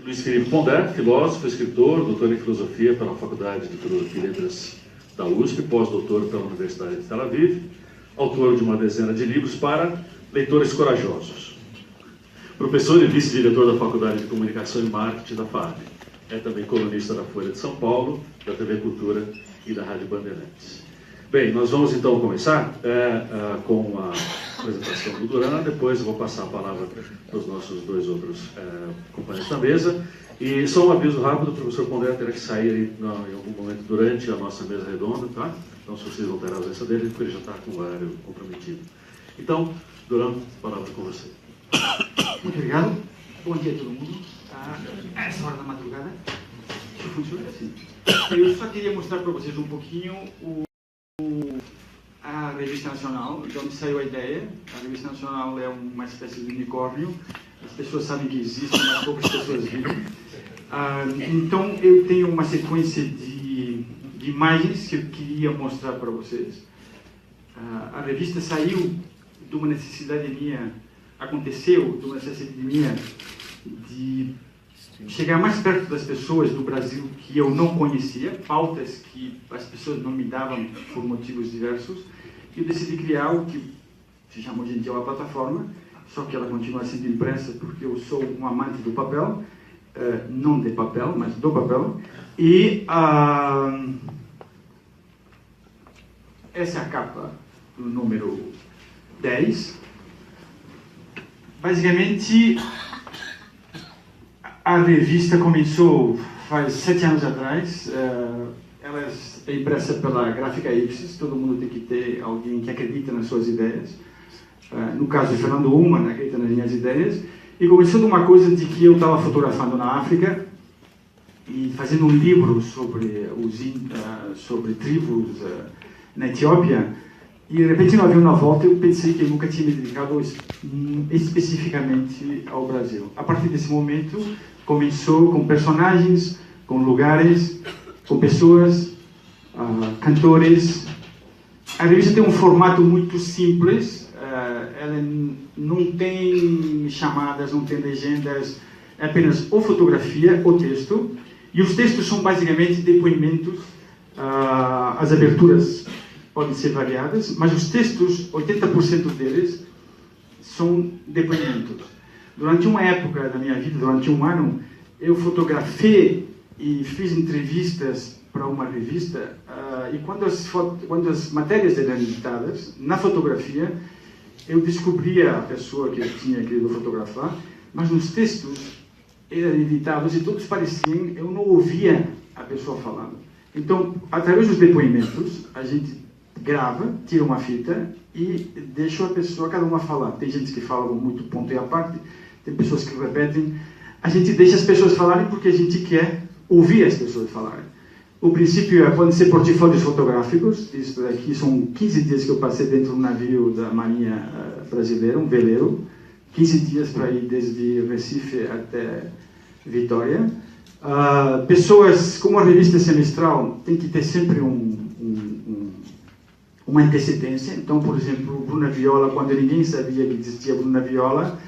Luiz Felipe Pondé, filósofo, escritor, doutor em filosofia pela Faculdade de Filosofia e Letras da USP, pós-doutor pela Universidade de Tel Aviv, autor de uma dezena de livros para leitores corajosos. Professor e vice-diretor da Faculdade de Comunicação e Marketing da FAAP. É também colunista da Folha de São Paulo, da TV Cultura e da Rádio Bandeirantes. Bem, nós vamos então começar com a apresentação do Duran, depois eu vou passar a palavra para os nossos dois outros companheiros da mesa. E só um aviso rápido, o professor Pondé terá que sair em algum momento durante a nossa mesa redonda, tá? Então, se vocês vão ter a ausência dele, porque ele já está com o horário comprometido. Então, Duran, a palavra com você. Muito obrigado. Bom dia a todo mundo. A essa hora da madrugada. Funciona assim. Eu só queria mostrar para vocês um pouquinho a Revista Nacional, de onde saiu a ideia. A Revista Nacional é uma espécie de unicórnio. As pessoas sabem que existe, mas poucas pessoas viram. Então, eu tenho uma sequência de imagens que eu queria mostrar para vocês. A revista saiu de uma necessidade minha, aconteceu de uma necessidade minha de chegar mais perto das pessoas do Brasil que eu não conhecia, pautas que as pessoas não me davam por motivos diversos, e eu decidi criar o que se chama hoje em dia uma plataforma, só que ela continua sendo impressa porque eu sou um amante do papel, não de papel, mas do papel, e essa é a capa do número 10. Basicamente, a revista começou faz 7 anos atrás. Ela é impressa pela Gráfica Ipsis. Todo mundo tem que ter alguém que acredita nas suas ideias. No caso de Fernando Ullmann, acredita nas minhas ideias. E começou de uma coisa de que eu estava fotografando na África e fazendo um livro sobre tribos na Etiópia. E de repente, no avião na volta, eu pensei que eu nunca tinha me dedicado especificamente ao Brasil. A partir desse momento, começou com personagens, com lugares, com pessoas, cantores. A revista tem um formato muito simples, ela não tem chamadas, não tem legendas, é apenas ou fotografia ou texto. E os textos são basicamente depoimentos, as aberturas podem ser variadas, mas os textos, 80% deles, são depoimentos. Durante uma época da minha vida, durante um ano, eu fotografei e fiz entrevistas para uma revista, e quando as matérias eram editadas, na fotografia, eu descobria a pessoa que eu tinha querido fotografar, mas nos textos eram editados e todos pareciam, eu não ouvia a pessoa falando. Então, através dos depoimentos, a gente grava, tira uma fita e deixa a pessoa, cada uma falar. Tem gente que fala muito ponto e a parte, tem pessoas que repetem. A gente deixa as pessoas falarem porque a gente quer ouvir as pessoas falarem. O princípio podem ser portfólios fotográficos. Isso daqui são 15 dias que eu passei dentro de um navio da Marinha Brasileira, um veleiro. 15 dias para ir desde Recife até Vitória. Pessoas, como a revista semestral, tem que ter sempre uma antecedência. Então, por exemplo, Bruna Viola, quando ninguém sabia que existia Bruna Viola,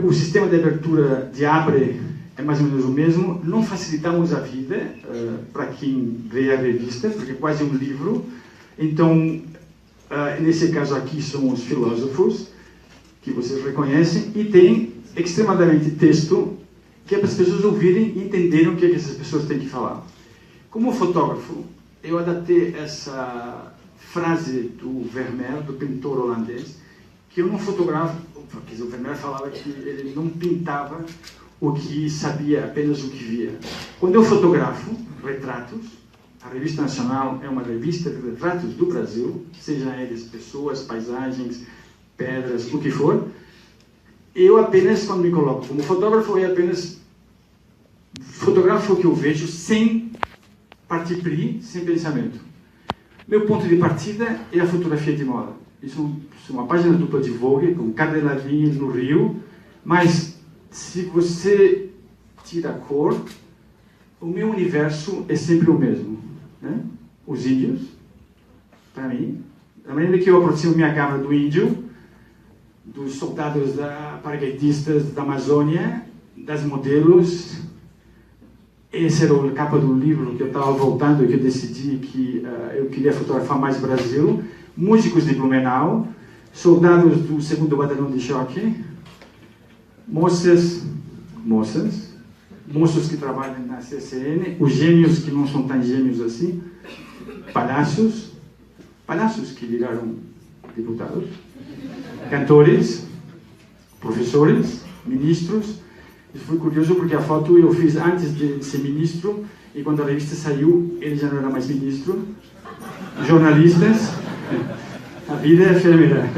o sistema de abertura de Abre é mais ou menos o mesmo. Não facilitamos a vida para quem vê a revista, porque é quase um livro. Então, nesse caso aqui são os filósofos, que vocês reconhecem, e tem extremadamente texto, que é para as pessoas ouvirem e entenderem o que é que essas pessoas têm que falar. Como fotógrafo, eu adaptei essa frase do Vermeer, do pintor holandês, que eu não fotografo, quer dizer, o Vermeer falava que ele não pintava o que sabia, apenas o que via. Quando eu fotografo retratos, a Revista Nacional é uma revista de retratos do Brasil, sejam eles pessoas, paisagens, pedras, o que for, eu apenas, quando me coloco como fotógrafo, eu apenas fotografo o que eu vejo sem partir, sem pensamento. Meu ponto de partida é a fotografia de moda. Isso é uma página dupla de Vogue, com Carla Lavigne no Rio, mas se você tira a cor, o meu universo é sempre o mesmo. Né? Os índios, para mim, da maneira que eu aproximo minha câmera do índio, dos soldados paraquedistas da Amazônia, das modelos. Esse era a capa do livro que eu estava voltando e que eu decidi que eu queria fotografar mais Brasil. Músicos de Blumenau, soldados do 2º Batalhão de Choque, moços que trabalham na CCN, os gênios que não são tão gênios assim, palhaços que viraram deputados, cantores, professores, ministros. Isso foi curioso porque a foto eu fiz antes de ser ministro e quando a revista saiu ele já não era mais ministro. Jornalistas, a vida é efêmera.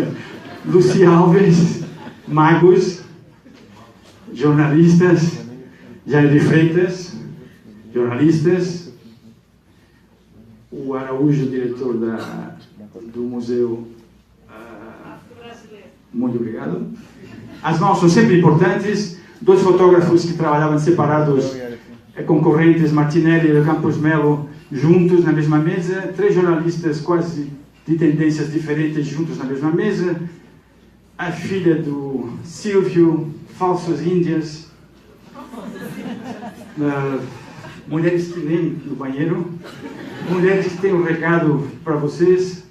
Lucy Alves, magos, jornalistas, Jair de Freitas, jornalistas, o Araújo, diretor do museu. Muito obrigado. As mãos são sempre importantes. 2 fotógrafos que trabalhavam separados, concorrentes, Martinelli e Campos Melo, juntos na mesma mesa. 3 jornalistas quase de tendências diferentes juntos na mesma mesa. A filha do Silvio, falsas índias. Mulheres que leem no banheiro. Mulheres que têm um recado para vocês.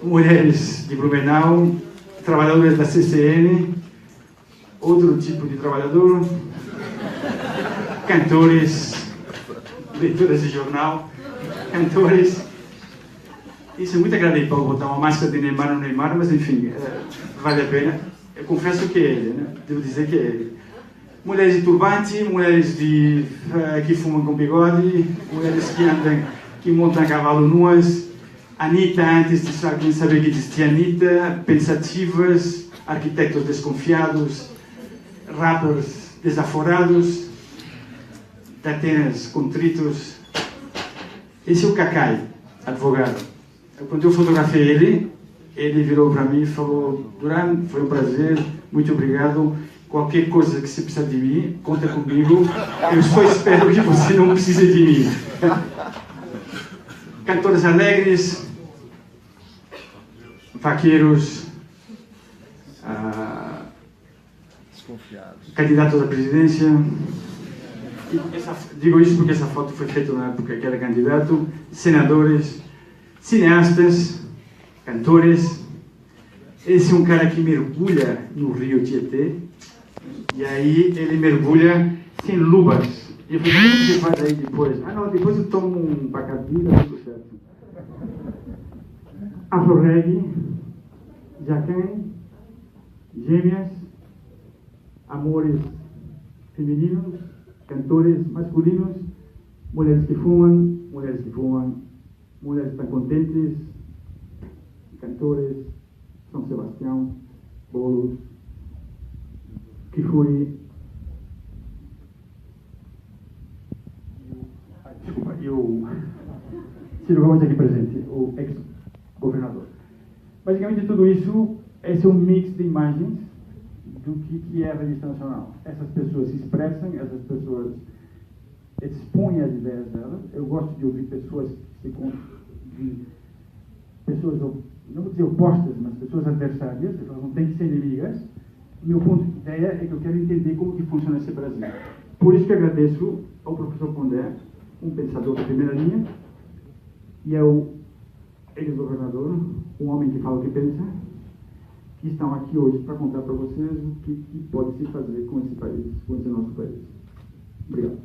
Mulheres de Blumenau. Trabalhadores da CCN. Outro tipo de trabalhador, cantores, leitores de jornal, cantores. Isso é muito agradável para botar uma máscara de Neymar no Neymar, mas enfim, vale a pena. Eu confesso que é ele, né? Devo dizer que é ele. Mulheres de turbante, mulheres que fumam com bigode, mulheres que montam a cavalo nuas. Anitta, antes de alguém saber que existia Anitta, pensativas, arquitetos desconfiados, rappers desaforados, de Atenas contritos. Esse é o Cacai, advogado. Quando eu fotografei ele virou para mim e falou: Duran, foi um prazer, muito obrigado. Qualquer coisa que você precisar de mim, conta comigo. Eu só espero que você não precise de mim. Cantores alegres, vaqueiros, candidatos à presidência. Digo isso porque essa foto foi feita na época que era candidato. Senadores, cineastas, cantores. Esse é um cara que mergulha no rio Tietê. E aí ele mergulha sem luvas. E eu falei: como você faz aí depois? Não, depois eu tomo um bacardi e tá tudo certo. Afro-reggae, Jacan, gêmeas, amores femininos, cantores masculinos, mulheres que fumam, mulheres que estão contentes, cantores, São Sebastião, bolos, que foi... Desculpa, e o Ciro Gomes aqui presente, o ex-governador. Basicamente tudo isso, esse é um mix de imagens do que é a revista nacional. Essas pessoas se expressam, essas pessoas expõem as ideias delas. Eu gosto de ouvir pessoas não vou dizer opostas, mas pessoas adversárias, elas não têm que ser inimigas. Meu ponto de ideia é que eu quero entender como que funciona esse Brasil. Por isso que agradeço ao professor Pondé, um pensador de primeira linha, e ao ex-governador, um homem que fala o que pensa, que estão aqui hoje para contar para vocês o que pode se fazer com esse país, com esse nosso país. Obrigado.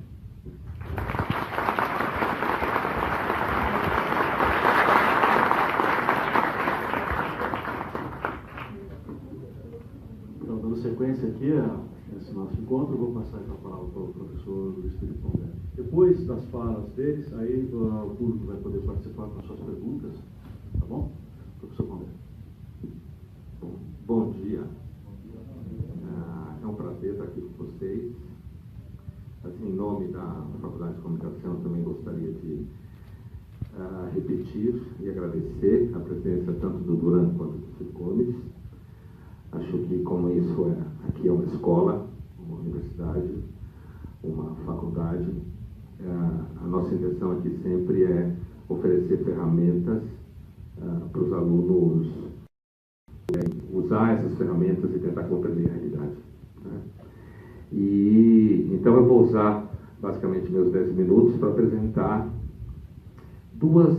Então, dando sequência aqui a esse nosso encontro, eu vou passar a palavra para o professor Luiz Felipe Pondé. Depois das falas deles, aí o público vai poder participar com as suas perguntas, tá bom? Professor Pondé. Bom dia. É um prazer estar aqui com vocês. Assim, em nome da Faculdade de Comunicação, eu também gostaria de repetir e agradecer a presença tanto do Duran quanto do Ciro Gomes. Acho que, como isso aqui é uma escola, uma universidade, uma faculdade, a nossa intenção aqui sempre é oferecer ferramentas para os alunos usar essas ferramentas e tentar compreender a realidade. Né? E então eu vou usar basicamente meus 10 minutos para apresentar duas,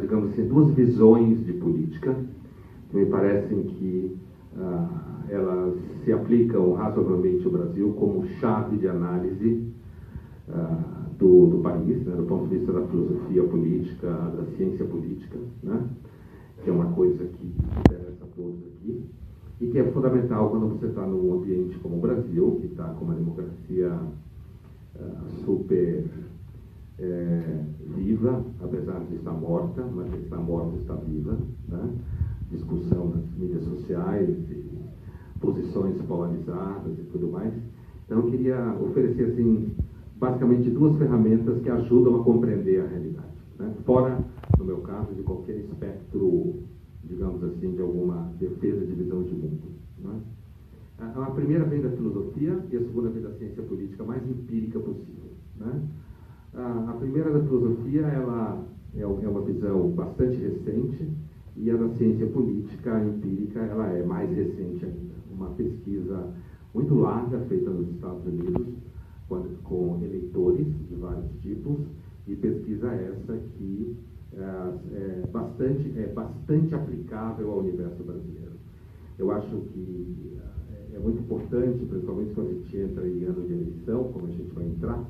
digamos assim, duas visões de política que me parecem que elas se aplicam razoavelmente ao Brasil como chave de análise do país, né, do ponto de vista da filosofia política, da ciência política, né, que é uma coisa que interessa a todos aqui e que é fundamental quando você está num ambiente como o Brasil, que está com uma democracia super viva, apesar de estar morta, mas que está morta está viva, né? Discussão nas mídias sociais, e posições polarizadas e tudo mais. Então eu queria oferecer assim, basicamente duas ferramentas que ajudam a compreender a realidade, né? Fora, no meu caso, de qualquer espectro, digamos assim, de alguma defesa de visão de mundo, né? A primeira vem da filosofia e a segunda vem da ciência política mais empírica possível, né? A primeira da filosofia, ela é uma visão bastante recente, e a da ciência política empírica, ela é mais recente ainda. Uma pesquisa muito larga, feita nos Estados Unidos, com eleitores de vários tipos, e pesquisa essa que é bastante aplicável ao universo brasileiro. Eu acho que é muito importante, principalmente quando a gente entra em ano de eleição, como a gente vai entrar,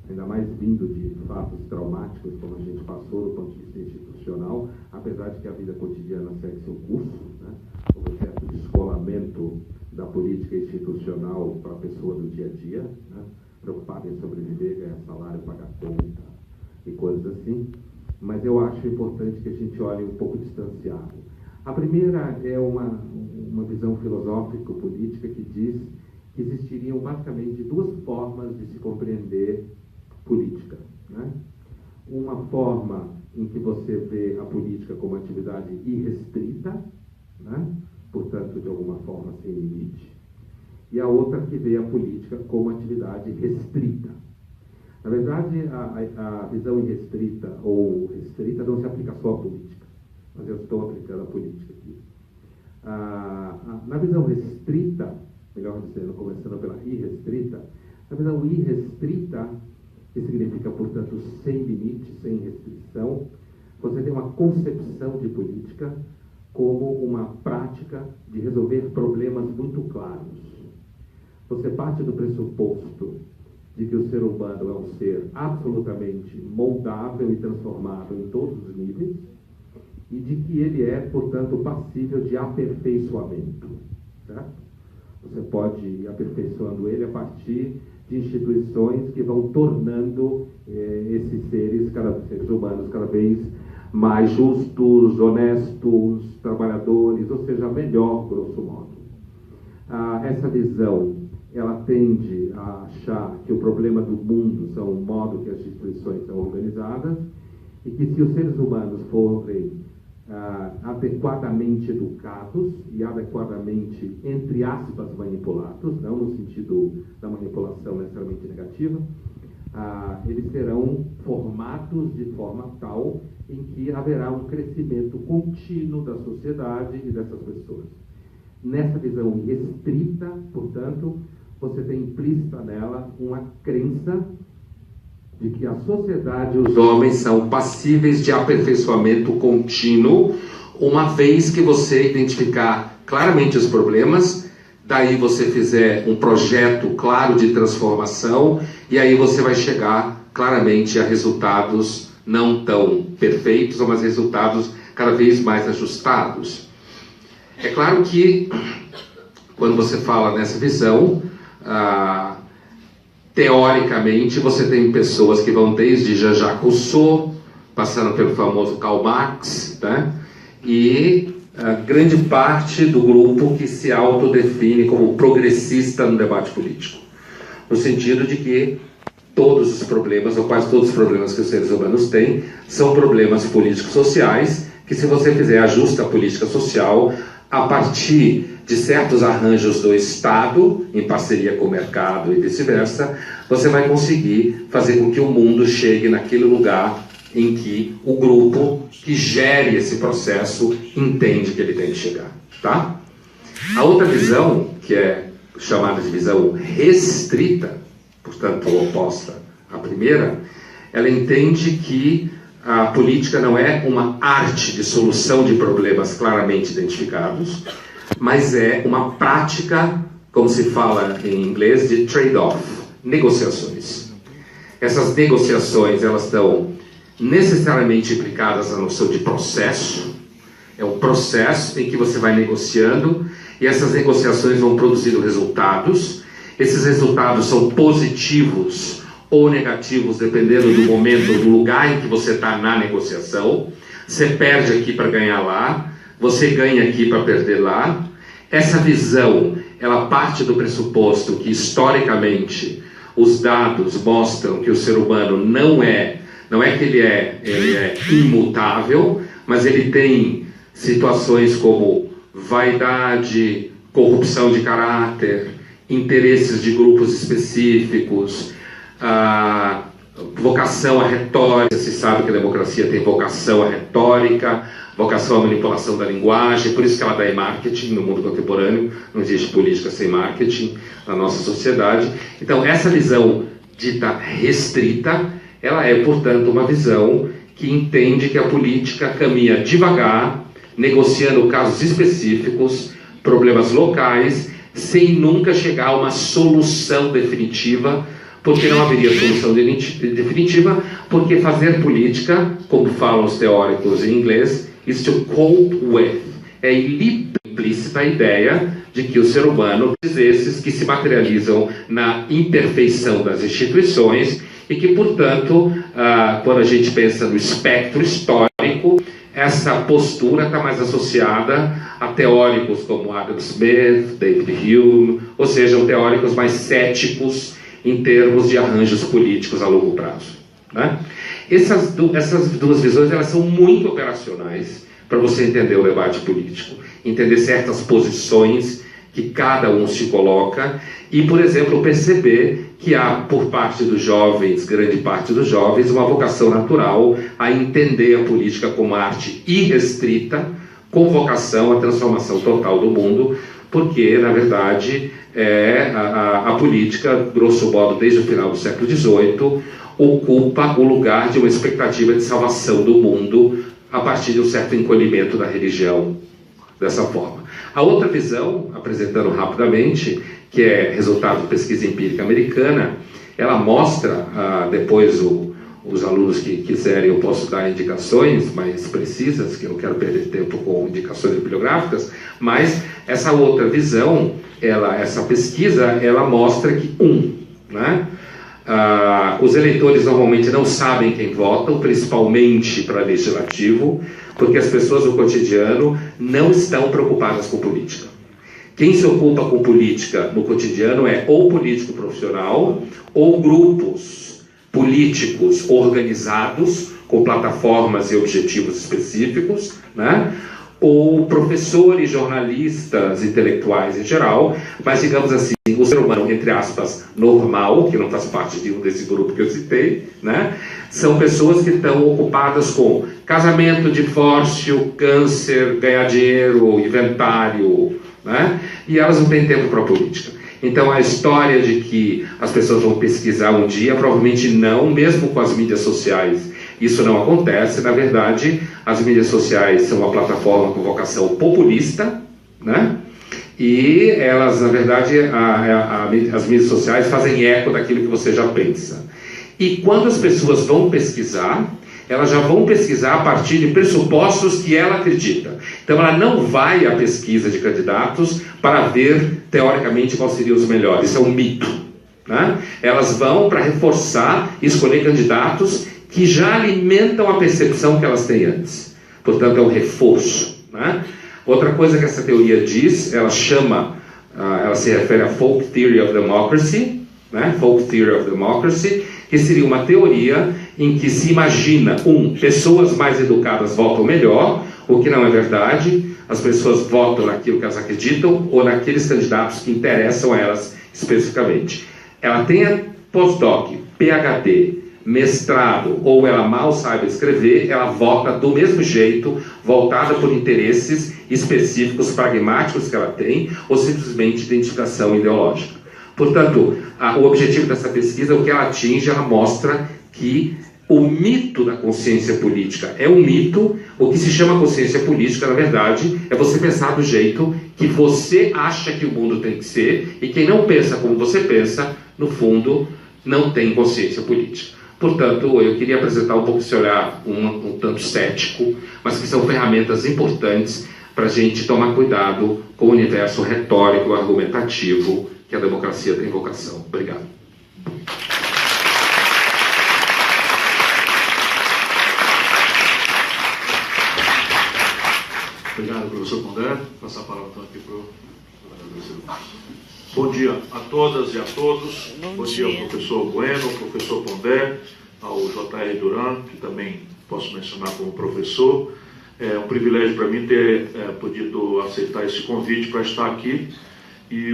ainda mais vindo de fatos traumáticos como a gente passou do ponto de vista institucional, apesar de que a vida cotidiana segue seu curso, né? O processo de escolamento da política institucional para a pessoa do dia a dia, né? Preocupada em sobreviver, ganhar salário, pagar conta e coisas assim. Mas eu acho importante que a gente olhe um pouco distanciado. A primeira é uma visão filosófico-política que diz que existiriam basicamente duas formas de se compreender política, né? Uma forma em que você vê a política como atividade irrestrita, né? Portanto, de alguma forma sem limite, e a outra que vê a política como atividade restrita. Na verdade, a visão irrestrita ou restrita não se aplica só à política, mas eu estou aplicando a política aqui. Na visão restrita, melhor dizendo, começando pela irrestrita, a visão irrestrita, que significa, portanto, sem limite, sem restrição, você tem uma concepção de política como uma prática de resolver problemas muito claros. Você parte do pressuposto de que o ser humano é um ser absolutamente moldável e transformável em todos os níveis, e de que ele é, portanto, passível de aperfeiçoamento, certo? Você pode ir aperfeiçoando ele a partir de instituições que vão tornando esses seres humanos cada vez mais justos, honestos, trabalhadores, ou seja, melhor, grosso modo. Essa visão, ela tende a achar que o problema do mundo são o modo que as instituições são organizadas, e que se os seres humanos forem adequadamente educados e adequadamente, entre aspas, manipulados, não no sentido da manipulação necessariamente negativa, eles serão formados de forma tal em que haverá um crescimento contínuo da sociedade e dessas pessoas. Nessa visão restrita, portanto, você tem implícita nela uma crença de que a sociedade e os homens são passíveis de aperfeiçoamento contínuo, uma vez que você identificar claramente os problemas, daí você fizer um projeto claro de transformação, e aí você vai chegar claramente a resultados não tão perfeitos, mas resultados cada vez mais ajustados. É claro que, quando você fala nessa visão, teoricamente, você tem pessoas que vão desde Jean-Jacques Rousseau, passando pelo famoso Karl Marx, né? E grande parte do grupo que se autodefine como progressista no debate político, no sentido de que todos os problemas, ou quase todos os problemas que os seres humanos têm, são problemas políticos sociais, que se você fizer a justa política social, a partir de certos arranjos do Estado, em parceria com o mercado e vice-versa, você vai conseguir fazer com que o mundo chegue naquele lugar em que o grupo que gere esse processo entende que ele tem que chegar, tá? A outra visão, que é chamada de visão restrita, portanto oposta à primeira, ela entende que a política não é uma arte de solução de problemas claramente identificados, mas é uma prática, como se fala em inglês, de trade-off, negociações. Essas negociações, elas estão necessariamente implicadas na noção de processo. É um processo em que você vai negociando e essas negociações vão produzindo resultados. Esses resultados são positivos ou negativos, dependendo do momento, do lugar em que você está na negociação. Você perde aqui para ganhar lá, você ganha aqui para perder lá. Essa visão, ela parte do pressuposto que, historicamente, os dados mostram que o ser humano não é que ele é imutável, mas ele tem situações como vaidade, corrupção de caráter, interesses de grupos específicos, vocação à retórica. Se sabe que a democracia tem vocação à retórica, vocação à manipulação da linguagem, por isso que ela dá em marketing no mundo contemporâneo. Não existe política sem marketing na nossa sociedade. Então, essa visão dita restrita, ela é, portanto, uma visão que entende que a política caminha devagar, negociando casos específicos, problemas locais, sem nunca chegar a uma solução definitiva, porque não haveria solução definitiva, porque fazer política, como falam os teóricos em inglês, is to cope with. É implícita a ideia de que o ser humano, esses que se materializam na imperfeição das instituições, e que, portanto, quando a gente pensa no espectro histórico, essa postura está mais associada a teóricos como Adam Smith, David Hume, ou seja, teóricos mais céticos em termos de arranjos políticos a longo prazo, né? Essas duas visões, elas são muito operacionais para você entender o debate político, entender certas posições que cada um se coloca e, por exemplo, perceber que há, por parte dos jovens, grande parte dos jovens, uma vocação natural a entender a política como arte irrestrita, com vocação à transformação total do mundo, porque, na verdade, a política, grosso modo, desde o final do século XVIII, ocupa o lugar de uma expectativa de salvação do mundo a partir de um certo encolhimento da religião, dessa forma. A outra visão, apresentando rapidamente, que é resultado de pesquisa empírica americana, ela mostra, depois os alunos que quiserem, eu posso dar indicações mais precisas, que eu não quero perder tempo com indicações bibliográficas, mas essa outra visão, essa pesquisa, ela mostra que, né, os eleitores normalmente não sabem quem votam, principalmente para legislativo, porque as pessoas no cotidiano não estão preocupadas com política. Quem se ocupa com política no cotidiano é ou político profissional ou grupos políticos organizados com plataformas e objetivos específicos, né? Ou professores, jornalistas, intelectuais em geral, mas, digamos assim, o ser humano, entre aspas, normal, que não faz parte de um desse grupo que eu citei, né? São pessoas que estão ocupadas com casamento, divórcio, câncer, ganhar dinheiro, inventário, né? E elas não têm tempo para a política. Então, a história de que as pessoas vão pesquisar um dia, provavelmente não, mesmo com as mídias sociais. Isso não acontece. Na verdade, as mídias sociais são uma plataforma com vocação populista, né? E elas, na verdade, as mídias sociais fazem eco daquilo que você já pensa. E quando as pessoas vão pesquisar, elas já vão pesquisar a partir de pressupostos que ela acredita. Então, ela não vai à pesquisa de candidatos para ver, teoricamente, quais seriam os melhores. Isso é um mito, né? Elas vão para reforçar e escolher candidatos que já alimentam a percepção que elas têm antes. Portanto, é um reforço, né? Outra coisa que essa teoria diz, ela se refere a Folk Theory of Democracy, né? Folk Theory of Democracy, que seria uma teoria em que se imagina, pessoas mais educadas votam melhor, o que não é verdade. As pessoas votam naquilo que elas acreditam ou naqueles candidatos que interessam a elas especificamente. Ela tem postdoc, PhD, mestrado ou ela mal saiba escrever, ela vota do mesmo jeito, voltada por interesses específicos, pragmáticos que ela tem, ou simplesmente identificação ideológica. Portanto, o objetivo dessa pesquisa, o que ela atinge, ela mostra que o mito da consciência política é um mito. O que se chama consciência política, na verdade, é você pensar do jeito que você acha que o mundo tem que ser, e quem não pensa como você pensa, no fundo, não tem consciência política. Portanto, eu queria apresentar um pouco esse olhar um tanto cético, mas que são ferramentas importantes para a gente tomar cuidado com o universo retórico, argumentativo, que a democracia tem vocação. Obrigado. Obrigado, professor Pondé. Vou passar a palavra então aqui para o Bom dia a todas e a todos. Bom dia ao professor Bueno, ao professor Pondé, ao J.R. Duran, que também posso mencionar como professor. É um privilégio para mim ter podido aceitar esse convite para estar aqui. E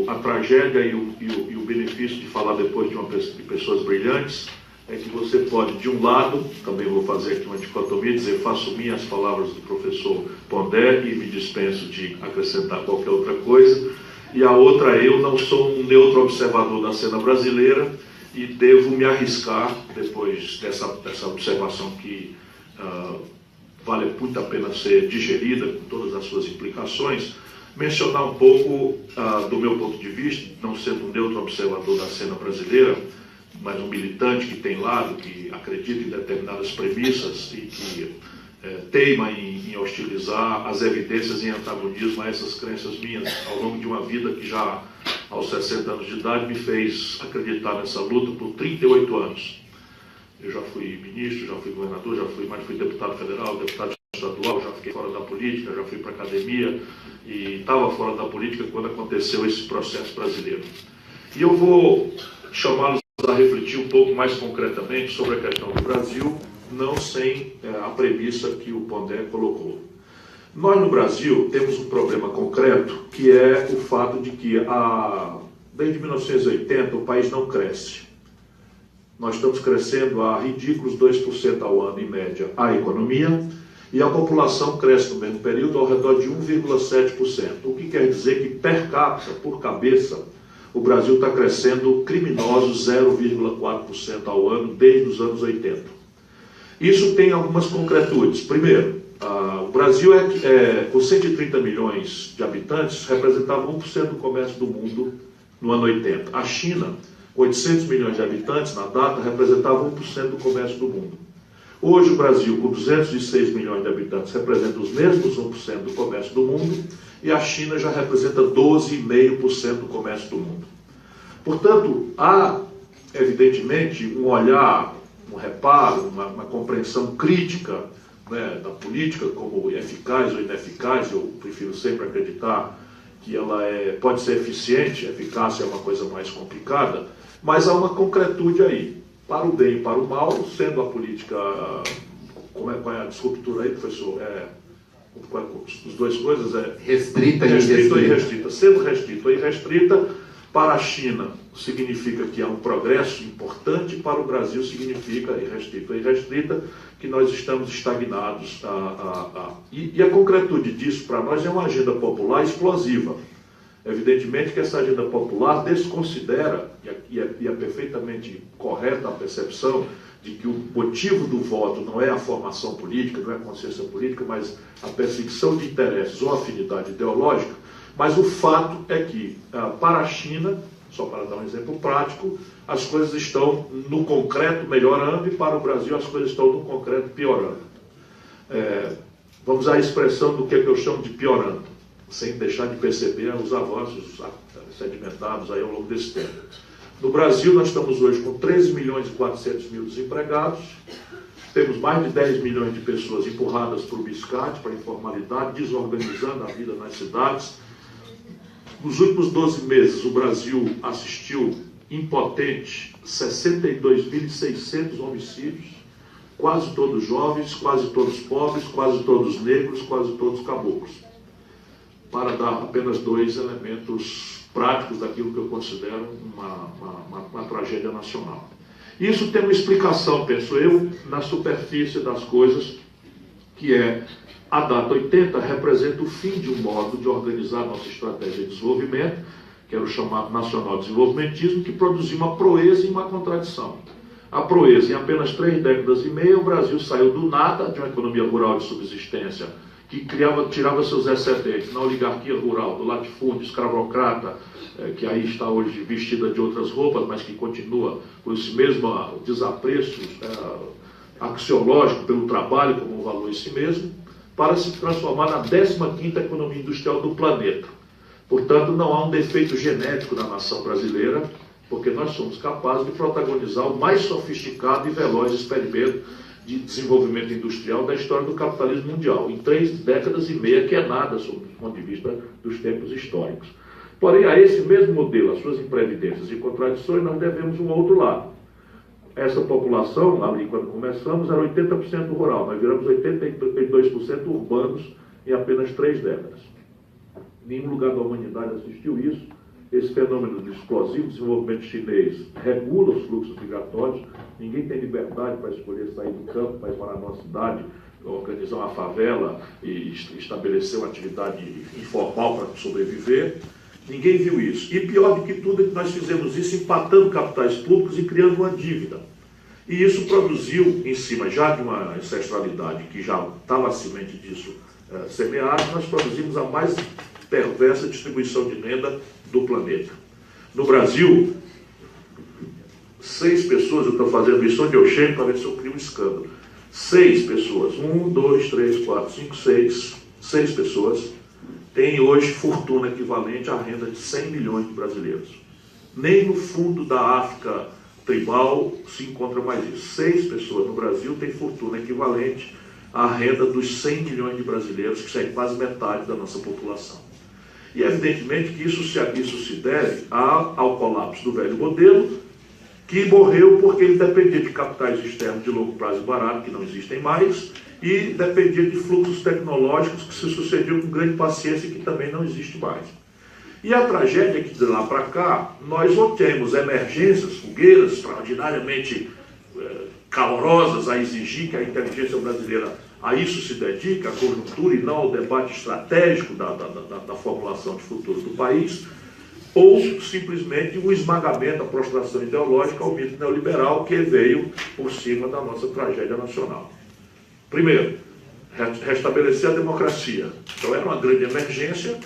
a tragédia e o benefício de falar depois de pessoas brilhantes é que você pode, de um lado, também vou fazer aqui uma dicotomia, dizer, faço minhas palavras do professor Pondé e me dispenso de acrescentar qualquer outra coisa, e a outra, eu não sou um neutro observador da cena brasileira e devo me arriscar, depois dessa observação que vale muito a pena ser digerida, com todas as suas implicações, mencionar um pouco do meu ponto de vista, não sendo um neutro observador da cena brasileira, mas um militante que tem lado, que acredita em determinadas premissas e que teima em hostilizar as evidências em antagonismo a essas crenças minhas, ao longo de uma vida que já aos 60 anos de idade me fez acreditar nessa luta por 38 anos. Eu já fui ministro, já fui governador, mas fui deputado federal, deputado estadual, já fiquei fora da política, já fui para a academia e estava fora da política quando aconteceu esse processo brasileiro. E eu vou chamá-los a refletir um pouco mais concretamente sobre a questão do Brasil, não sem a premissa que o Pondé colocou. Nós no Brasil temos um problema concreto, que é o fato de que desde 1980 o país não cresce. Nós estamos crescendo a ridículos 2% ao ano, em média, a economia, e a população cresce no mesmo período ao redor de 1,7%, o que quer dizer que, per capita, por cabeça, o Brasil está crescendo criminosos 0,4% ao ano desde os anos 80. Isso tem algumas concretudes. Primeiro, o Brasil, com 130 milhões de habitantes, representava 1% do comércio do mundo no ano 80. A China, com 800 milhões de habitantes, na data, representava 1% do comércio do mundo. Hoje, o Brasil, com 206 milhões de habitantes, representa os mesmos 1% do comércio do mundo, e a China já representa 12,5% do comércio do mundo. Portanto, há, evidentemente, um olhar, um reparo, uma compreensão crítica, né, da política como eficaz ou ineficaz. Eu prefiro sempre acreditar que ela pode ser eficiente, eficácia é uma coisa mais complicada, mas há uma concretude aí, para o bem e para o mal, sendo a política, qual é a descultura aí, professor? As duas coisas restrita e restrita. Sendo restrita e restrita, para a China significa que há um progresso importante, para o Brasil significa, e restrita, que nós estamos estagnados. E a concretude disso para nós é uma agenda popular explosiva. Evidentemente que essa agenda popular desconsidera, e é perfeitamente correta a percepção de que o motivo do voto não é a formação política, não é a consciência política, mas a perseguição de interesses ou afinidade ideológica. Mas o fato é que, para a China, só para dar um exemplo prático, as coisas estão no concreto melhorando, e para o Brasil as coisas estão no concreto piorando. Vamos à expressão do que eu chamo de piorando, sem deixar de perceber os avanços sedimentados aí ao longo desse tempo. No Brasil, nós estamos hoje com 13 milhões e 400 mil desempregados, temos mais de 10 milhões de pessoas empurradas para o biscate, para a informalidade, desorganizando a vida nas cidades. Nos últimos 12 meses, o Brasil assistiu, impotente, 62.600 homicídios, quase todos jovens, quase todos pobres, quase todos negros, quase todos caboclos. Para dar apenas dois elementos práticos daquilo que eu considero uma tragédia nacional. Isso tem uma explicação, penso eu, na superfície das coisas, que é a data 80 representa o fim de um modo de organizar nossa estratégia de desenvolvimento, que era o chamado nacional desenvolvimentismo, que produzia uma proeza e uma contradição. A proeza, em apenas 3 décadas e meia, o Brasil saiu do nada, de uma economia rural de subsistência, que tirava seus excedentes na oligarquia rural, do latifúndio escravocrata, que aí está hoje vestida de outras roupas, mas que continua com esse mesmo desapreço axiológico pelo trabalho como um valor em si mesmo, para se transformar na 15ª economia industrial do planeta. Portanto, não há um defeito genético na nação brasileira, porque nós somos capazes de protagonizar o mais sofisticado e veloz experimento de desenvolvimento industrial da história do capitalismo mundial, em 3 décadas e meia, que é nada sob o ponto de vista dos tempos históricos. Porém, a esse mesmo modelo, as suas imprevidências e contradições, nós devemos um outro lado. Essa população, ali quando começamos, era 80% rural, nós viramos 82% urbanos em apenas 3 décadas. Nenhum lugar da humanidade assistiu isso. Esse fenômeno de explosivo desenvolvimento chinês regula os fluxos migratórios. Ninguém tem liberdade para escolher sair do campo, para ir para a nossa cidade, organizar uma favela e estabelecer uma atividade informal para sobreviver. Ninguém viu isso. E pior do que tudo é que nós fizemos isso empatando capitais públicos e criando uma dívida. E isso produziu, em cima já de uma ancestralidade que já estava a semente disso semeada, nós produzimos a mais perversa distribuição de renda do planeta. No Brasil, 6 pessoas, eu estou fazendo isso onde eu chego para ver se eu crio um escândalo. 6 pessoas, 1, 2, 3, 4, 5, 6 pessoas têm hoje fortuna equivalente à renda de 100 milhões de brasileiros. Nem no fundo da África tribal se encontra mais isso. 6 pessoas no Brasil têm fortuna equivalente à renda dos 100 milhões de brasileiros, que é quase metade da nossa população. E evidentemente que isso se deve ao colapso do velho modelo, que morreu porque ele dependia de capitais externos de longo prazo e barato, que não existem mais, e dependia de fluxos tecnológicos que se sucediam com grande paciência e que também não existe mais. E a tragédia é que de lá para cá, nós ou temos emergências, fogueiras extraordinariamente calorosas a exigir que a inteligência brasileira a isso se dedique, à conjuntura e não ao debate estratégico da formulação de futuro do país, ou simplesmente o esmagamento, a prostração ideológica ao mito neoliberal que veio por cima da nossa tragédia nacional. Primeiro, restabelecer a democracia. Então era uma grande emergência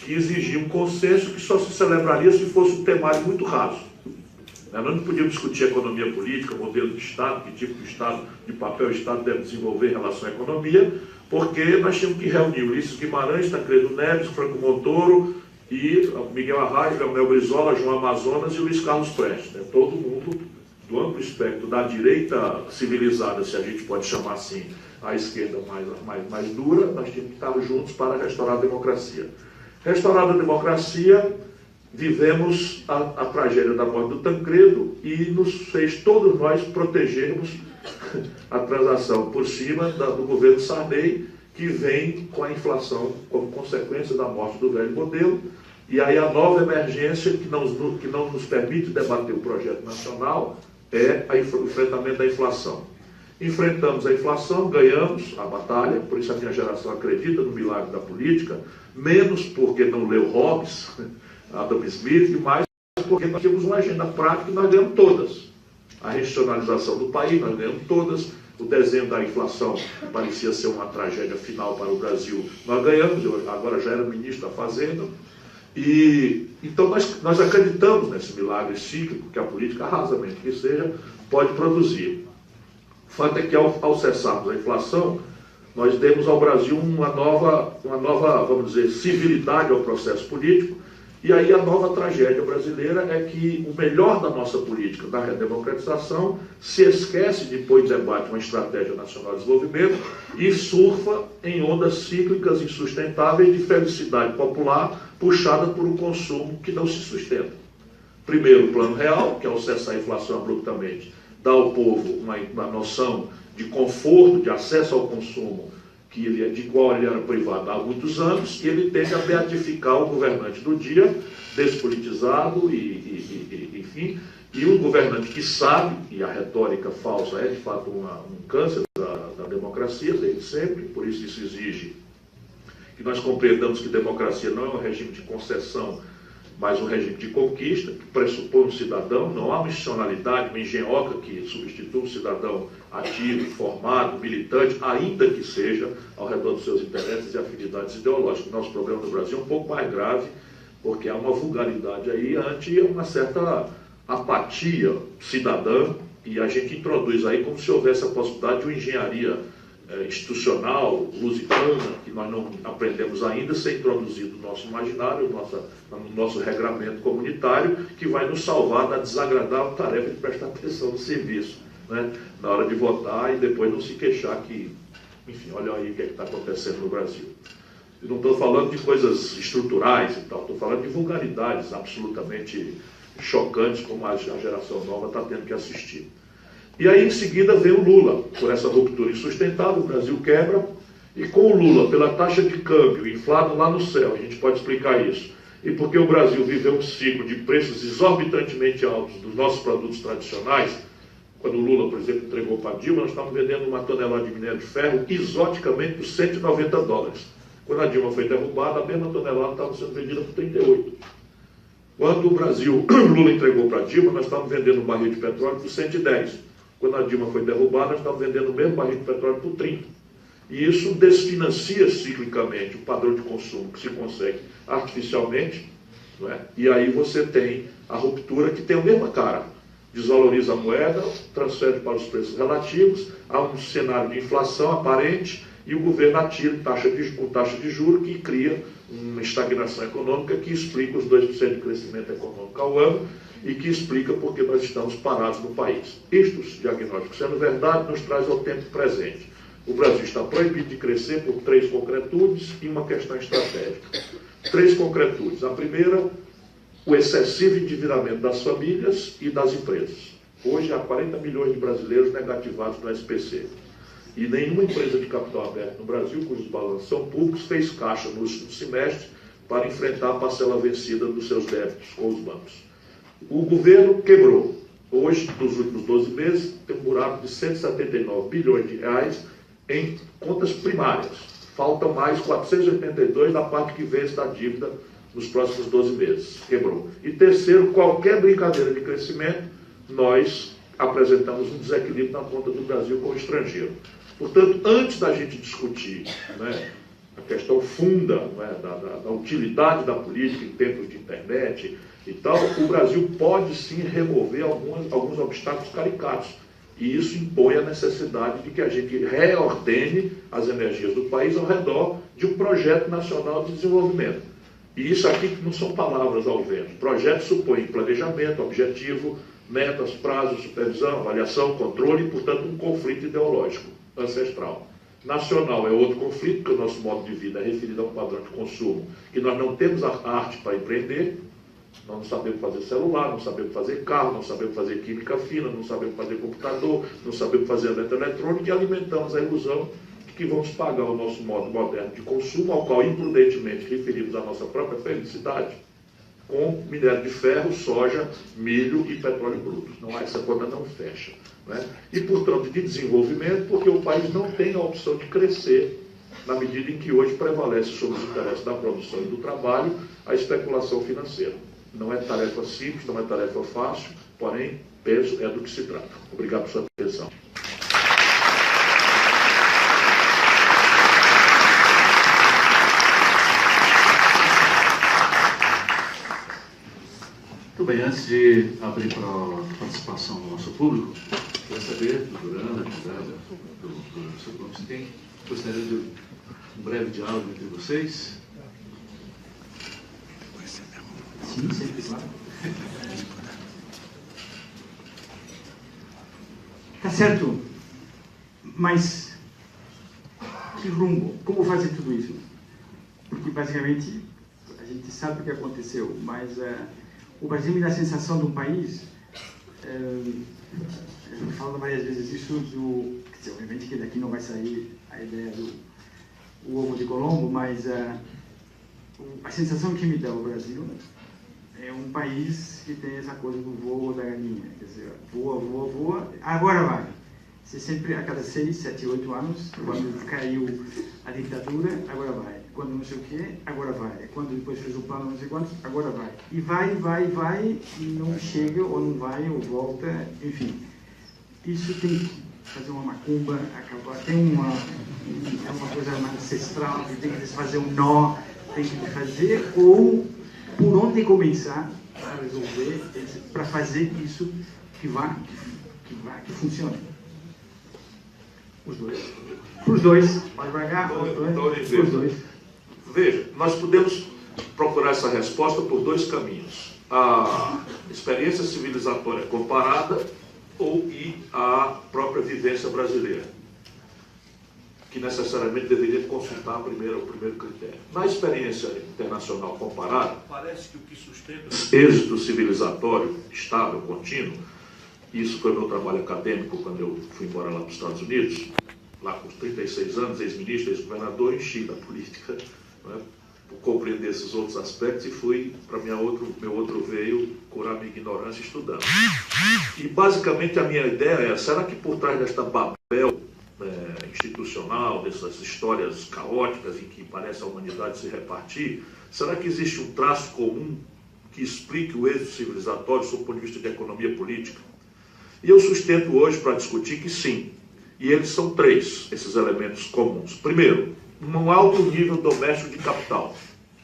que exigia um consenso que só se celebraria se fosse um temário muito raso. Nós não podíamos discutir economia política, modelo de Estado, que tipo de Estado, de papel o Estado deve desenvolver em relação à economia, porque nós tínhamos que reunir Ulisses Guimarães, Tancredo Neves, Franco Montoro e Miguel Arraes, Leonel Brizola, João Amazonas e Luiz Carlos Prestes. Né? Todo mundo do amplo espectro da direita civilizada, se a gente pode chamar assim, a esquerda mais dura, nós tínhamos que estar juntos para restaurar a democracia. Restaurada a democracia, vivemos a tragédia da morte do Tancredo e nos fez todos nós protegermos a transação por cima do governo Sarney, que vem com a inflação como consequência da morte do velho modelo. E aí a nova emergência que não nos permite debater o projeto nacional é o enfrentamento da inflação. Enfrentamos a inflação, ganhamos a batalha, por isso a minha geração acredita no milagre da política, menos porque não leu Hobbes, Adam Smith, e mais porque nós tínhamos uma agenda prática e nós ganhamos todas. A regionalização do país, nós ganhamos todas. O desenho da inflação parecia ser uma tragédia final para o Brasil. Nós ganhamos, eu agora já era ministro da Fazenda. E então nós acreditamos nesse milagre cíclico que a política, rasamente que seja, pode produzir. O fato é que ao cessarmos a inflação, nós demos ao Brasil uma nova, vamos dizer, civilidade ao processo político. E aí a nova tragédia brasileira é que o melhor da nossa política, da redemocratização, se esquece de pôr em debate uma estratégia nacional de desenvolvimento e surfa em ondas cíclicas insustentáveis de felicidade popular puxada por um consumo que não se sustenta. Primeiro, o plano real, que ao cessar a inflação abruptamente, dá ao povo uma noção de conforto, de acesso ao consumo, de qual ele era privado há muitos anos, e ele tende a beatificar o governante do dia, despolitizado, enfim, E um governante que sabe, e a retórica falsa é de fato um câncer da democracia, desde sempre, por isso exige que nós compreendamos que democracia não é um regime de concessão, mas um regime de conquista, que pressupõe um cidadão, não há uma institucionalidade, uma engenhoca que substitua um cidadão ativo, formado, militante, ainda que seja ao redor dos seus interesses e afinidades ideológicas. Nosso problema no Brasil é um pouco mais grave, porque há uma vulgaridade aí ante uma certa apatia cidadã, e a gente introduz aí como se houvesse a possibilidade de uma engenharia institucional, lusitana, que nós não aprendemos ainda, ser introduzido no nosso imaginário, no nosso regramento comunitário, que vai nos salvar da desagradável tarefa de prestar atenção no serviço, né? Na hora de votar e depois não se queixar que, enfim, olha aí o que está acontecendo no Brasil. Eu não estou falando de coisas estruturais e tal, estou falando de vulgaridades absolutamente chocantes, como a geração nova está tendo que assistir. E aí, em seguida, vem o Lula, por essa ruptura insustentável, o Brasil quebra, e com o Lula, pela taxa de câmbio inflado lá no céu, a gente pode explicar isso, e porque o Brasil viveu um ciclo de preços exorbitantemente altos dos nossos produtos tradicionais. Quando o Lula, por exemplo, entregou para Dilma, nós estávamos vendendo uma tonelada de minério de ferro exoticamente por $190. Quando a Dilma foi derrubada, a mesma tonelada estava sendo vendida por 38. Quando o Brasil, Lula entregou para Dilma, nós estávamos vendendo um barril de petróleo por 110. Quando a Dilma foi derrubada, nós estávamos vendendo o mesmo barril de petróleo por 30. E isso desfinancia ciclicamente o padrão de consumo que se consegue artificialmente, não é? E aí você tem a ruptura que tem a mesma cara. Desvaloriza a moeda, transfere para os preços relativos, há um cenário de inflação aparente e o governo atira taxa de juros que cria uma estagnação econômica que explica os 2% de crescimento econômico ao ano e que explica porque nós estamos parados no país. Estes diagnósticos, sendo verdade, nos traz ao tempo presente. O Brasil está proibido de crescer por 3 concretudes e uma questão estratégica. 3 concretudes. A primeira, o excessivo endividamento das famílias e das empresas. Hoje há 40 milhões de brasileiros negativados no SPC. E nenhuma empresa de capital aberto no Brasil, cujos balanços são públicos, fez caixa no último semestre para enfrentar a parcela vencida dos seus débitos com os bancos. O governo quebrou. Hoje, nos últimos 12 meses, tem um buraco de 179 bilhões de reais em contas primárias. Faltam mais 482 da parte que vence da dívida nos próximos 12 meses. Quebrou. E terceiro, qualquer brincadeira de crescimento, nós apresentamos um desequilíbrio na conta do Brasil com o estrangeiro. Portanto, antes da gente discutir, né, a questão funda, né, da utilidade da política em tempos de internet e tal, o Brasil pode sim remover alguns obstáculos caricatos. E isso impõe a necessidade de que a gente reordene as energias do país ao redor de um projeto nacional de desenvolvimento. E isso aqui não são palavras ao vento. Projeto supõe planejamento, objetivo, metas, prazos, supervisão, avaliação, controle e, portanto, um conflito ideológico ancestral. Nacional é outro conflito, porque o nosso modo de vida é referido a um padrão de consumo, que nós não temos a arte para empreender, nós não sabemos fazer celular, não sabemos fazer carro, não sabemos fazer química fina, não sabemos fazer computador, não sabemos fazer eletroeletrônica e alimentamos a ilusão de que vamos pagar o nosso modo moderno de consumo, ao qual imprudentemente referimos a nossa própria felicidade, com minério de ferro, soja, milho e petróleo bruto. Não, essa conta não fecha. Né? E, portanto, de desenvolvimento, porque o país não tem a opção de crescer na medida em que hoje prevalece sobre os interesses da produção e do trabalho a especulação financeira. Não é tarefa simples, não é tarefa fácil, porém, penso, é do que se trata. Obrigado por sua atenção. Muito bem, antes de abrir para a participação do nosso público, queria saber do Duran, do Sr. Gomes, quem gostaria de um breve diálogo entre vocês? Sim, sempre, claro. Tá certo, mas que rumo? Como fazer tudo isso? Porque, basicamente, a gente sabe o que aconteceu, mas o Brasil me dá a sensação de um país, a gente fala várias vezes isso, quer dizer, obviamente que daqui não vai sair a ideia do ovo de Colombo, mas a sensação que me dá o Brasil é um país que tem essa coisa do voo da galinha, quer dizer, voa, agora vai. Você sempre, a cada 6, 7, 8 anos, quando caiu a ditadura, agora vai. Quando não sei o quê, agora vai. Quando depois fez o plano não sei quantos, agora vai. E vai, e não chega, ou não vai, ou volta, enfim. Isso tem que fazer uma macumba, acabar. Tem é uma coisa ancestral, tem que fazer um nó, tem que fazer, ou por onde começar a resolver, para fazer isso que funcione. Os dois. Pode pagar, os dois. Veja, nós podemos procurar essa resposta por dois caminhos. A experiência civilizatória comparada ou a própria vivência brasileira, que necessariamente deveria consultar o primeiro critério. Na experiência internacional comparada, parece que o que sustenta o êxito civilizatório estável, contínuo, isso foi o meu trabalho acadêmico quando eu fui embora lá para os Estados Unidos, lá com 36 anos, ex-ministro, ex-governador, enchi da política, né, por compreender esses outros aspectos, e fui para meu outro veio curar minha ignorância estudando. E basicamente a minha ideia é, será que por trás desta Babel institucional, dessas histórias caóticas em que parece a humanidade se repartir, será que existe um traço comum que explique o êxito civilizatório sob o ponto de vista de economia política? E eu sustento hoje para discutir que sim. E eles são três, esses elementos comuns. Primeiro, um alto nível doméstico de capital,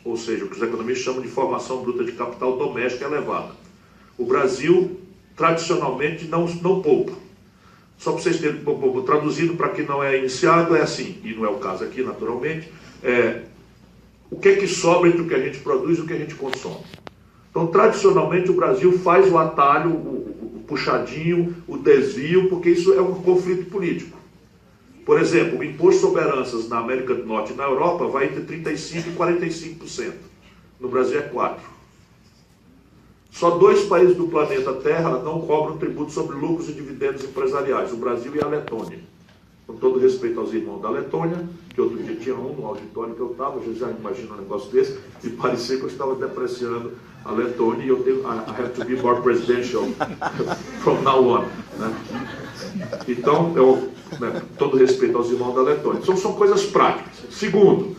ou seja, o que os economistas chamam de formação bruta de capital doméstica elevada. O Brasil, tradicionalmente, não poupa. Só para vocês terem traduzido para quem não é iniciado, é assim, e não é o caso aqui, naturalmente, o que é que sobra entre o que a gente produz e o que a gente consome. Então, tradicionalmente, o Brasil faz o atalho, o puxadinho, o desvio, porque isso é um conflito político. Por exemplo, o imposto sobre heranças na América do Norte e na Europa vai entre 35% e 45%. No Brasil é 4%. Só 2 países do planeta Terra não cobram tributo sobre lucros e dividendos empresariais, o Brasil e a Letônia. Com todo respeito aos irmãos da Letônia, que outro dia tinha no auditório que eu estava, já imagino um negócio desse, e parecia que eu estava depreciando a Letônia, e eu tenho, I have to be more presidential from now on. Né? Então, todo respeito aos irmãos da Letônia. Então, são coisas práticas. Segundo,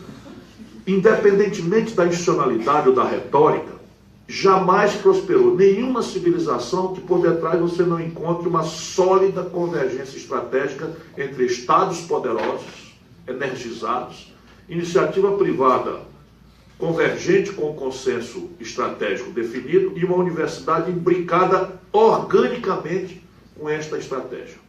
independentemente da institucionalidade ou da retórica, jamais prosperou nenhuma civilização que por detrás você não encontre uma sólida convergência estratégica entre estados poderosos, energizados, iniciativa privada convergente com o consenso estratégico definido e uma universidade imbricada organicamente com esta estratégia.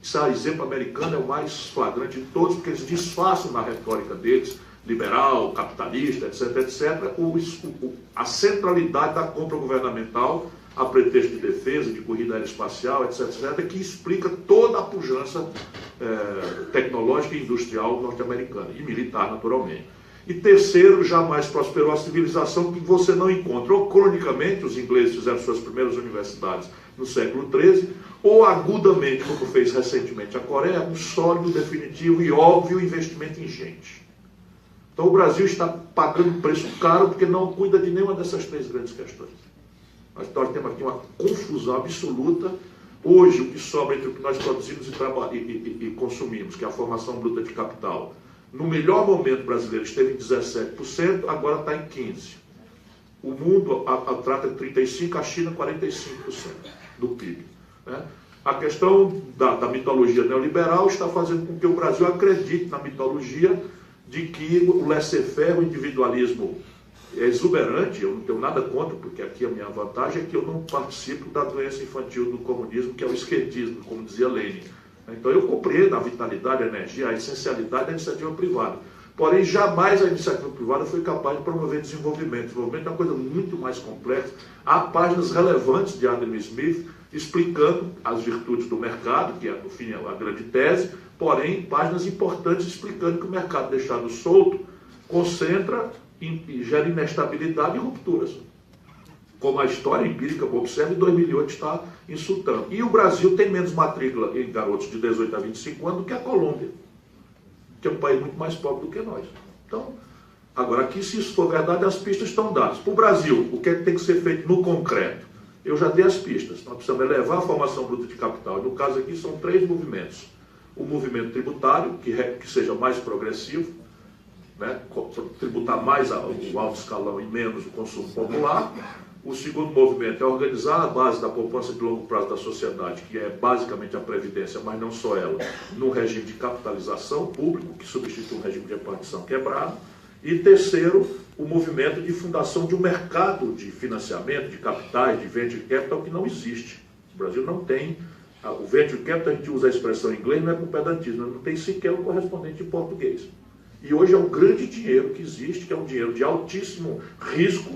Esse exemplo americano é o mais flagrante de todos, porque eles disfarçam na retórica deles, liberal, capitalista, etc., a centralidade da compra governamental a pretexto de defesa, de corrida aeroespacial, etc., que explica toda a pujança tecnológica e industrial norte-americana, e militar, naturalmente. E terceiro, jamais prosperou a civilização que você não encontra, ou cronicamente, os ingleses fizeram suas primeiras universidades no século XIII, ou agudamente, como fez recentemente a Coreia, um sólido, definitivo e óbvio investimento em gente. Então o Brasil está pagando um preço caro porque não cuida de nenhuma dessas 3 grandes questões. Nós temos aqui uma confusão absoluta. Hoje, o que sobra entre o que nós produzimos e consumimos, que é a formação bruta de capital, no melhor momento brasileiro esteve em 17%, agora está em 15%. O mundo trata de 35%, a China 45% do PIB. Né? A questão da mitologia neoliberal está fazendo com que o Brasil acredite na mitologia de que o laissez-faire, o individualismo é exuberante. Eu não tenho nada contra, porque aqui a minha vantagem é que eu não participo da doença infantil do comunismo, que é o esquerdismo, como dizia Lenin. Então eu compreendo a vitalidade, a energia, a essencialidade da iniciativa privada. Porém, jamais a iniciativa privada foi capaz de promover desenvolvimento. Desenvolvimento é uma coisa muito mais complexa. Há páginas relevantes de Adam Smith explicando as virtudes do mercado, que é, no fim, a grande tese, porém, páginas importantes explicando que o mercado deixado solto concentra e gera inestabilidade e rupturas. Como a história empírica observa, em 2008 está insultando. E o Brasil tem menos matrícula em garotos de 18 a 25 anos do que a Colômbia, que é um país muito mais pobre do que nós. Então, Agora, aqui, se isso for verdade, as pistas estão dadas. Para o Brasil, o que é que tem que ser feito no concreto? Eu já dei as pistas. Nós precisamos elevar a formação bruta de capital. No caso aqui, são 3 movimentos. O movimento tributário, que seja mais progressivo, né? Tributar mais o alto escalão e menos o consumo popular. O segundo movimento é organizar a base da poupança de longo prazo da sociedade, que é basicamente a Previdência, mas não só ela, num regime de capitalização público, que substitui um regime de repartição quebrado. E terceiro, o movimento de fundação de um mercado de financiamento, de capitais, de venture capital, que não existe. O Brasil não tem. O venture capital, a gente usa a expressão em inglês, não é com pedantismo, não tem sequer um correspondente em português. E hoje é um grande dinheiro que existe, que é um dinheiro de altíssimo risco,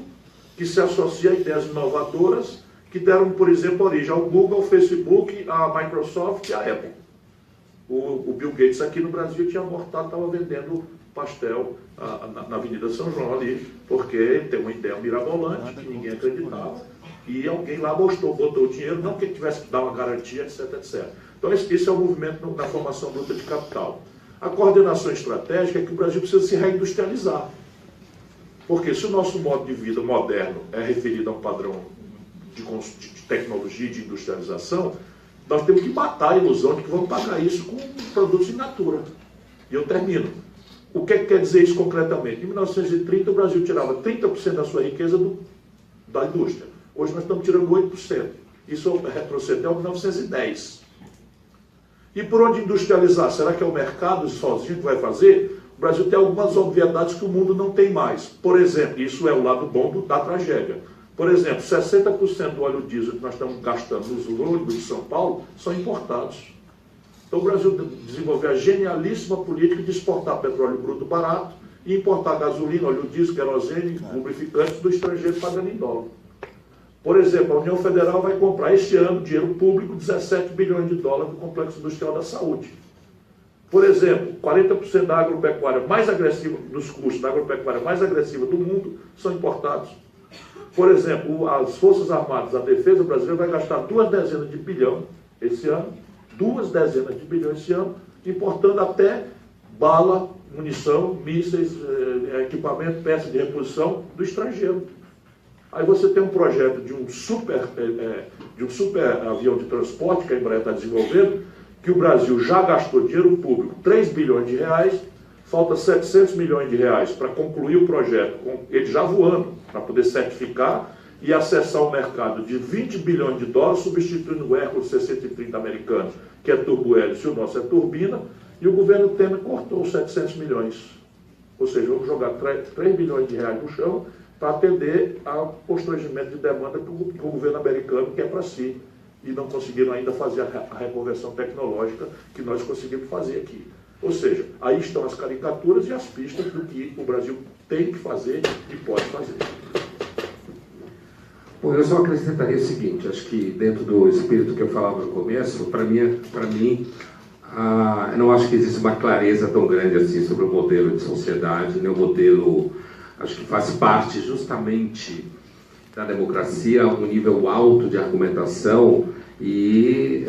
que se associa a ideias inovadoras que deram, por exemplo, origem ao Google, ao Facebook, à Microsoft e à Apple. O Bill Gates aqui no Brasil tinha abortado, estava vendendo pastel na Avenida São João ali, porque tem uma ideia mirabolante que ninguém acreditava. E alguém lá botou o dinheiro, não que ele tivesse que dar uma garantia, etc, etc. Então esse é o movimento da formação bruta de capital. A coordenação estratégica é que o Brasil precisa se reindustrializar. Porque se o nosso modo de vida moderno é referido a um padrão de tecnologia e de industrialização, nós temos que matar a ilusão de que vamos pagar isso com produtos in natura. E eu termino. O que quer dizer isso concretamente? Em 1930, o Brasil tirava 30% da sua riqueza da indústria. Hoje nós estamos tirando 8%. Isso retrocedeu em 1910. E por onde industrializar? Será que é o mercado sozinho que vai fazer? O Brasil tem algumas obviedades que o mundo não tem mais. Por exemplo, isso é o lado bom da tragédia. Por exemplo, 60% do óleo diesel que nós estamos gastando nos ônibus de São Paulo são importados. Então o Brasil desenvolveu a genialíssima política de exportar petróleo bruto barato e importar gasolina, óleo diesel, querosene, lubrificantes do estrangeiro pagando em dólar. Por exemplo, a União Federal vai comprar este ano, dinheiro público, 17 bilhões de dólares do Complexo Industrial da Saúde. Por exemplo, 40% da agropecuária mais agressiva, dos custos da agropecuária mais agressiva do mundo, são importados. Por exemplo, as Forças Armadas, a Defesa brasileira vai gastar 2 dezenas de bilhão esse ano, 2 dezenas de bilhões esse ano, importando até bala, munição, mísseis, equipamento, peças de reposição do estrangeiro. Aí você tem um projeto de um super avião de transporte que a Embraer está desenvolvendo, que o Brasil já gastou dinheiro público, 3 bilhões de reais, falta 700 milhões de reais para concluir o projeto, com ele já voando, para poder certificar e acessar o mercado de 20 bilhões de dólares, substituindo o Hércules 630 americano, que é turbo-hélice, e o nosso é turbina, e o governo Temer cortou 700 milhões. Ou seja, vamos jogar 3 bilhões de reais no chão para atender ao constrangimento de demanda que o governo americano quer para si. E não conseguiram ainda fazer a reconversão tecnológica que nós conseguimos fazer aqui. Ou seja, aí estão as caricaturas e as pistas do que o Brasil tem que fazer e pode fazer. Bom, eu só acrescentaria o seguinte, acho que dentro do espírito que eu falava no começo, para mim, eu não acho que existe uma clareza tão grande assim sobre o modelo de sociedade, nem o modelo, acho que faz parte justamente da democracia, um nível alto de argumentação e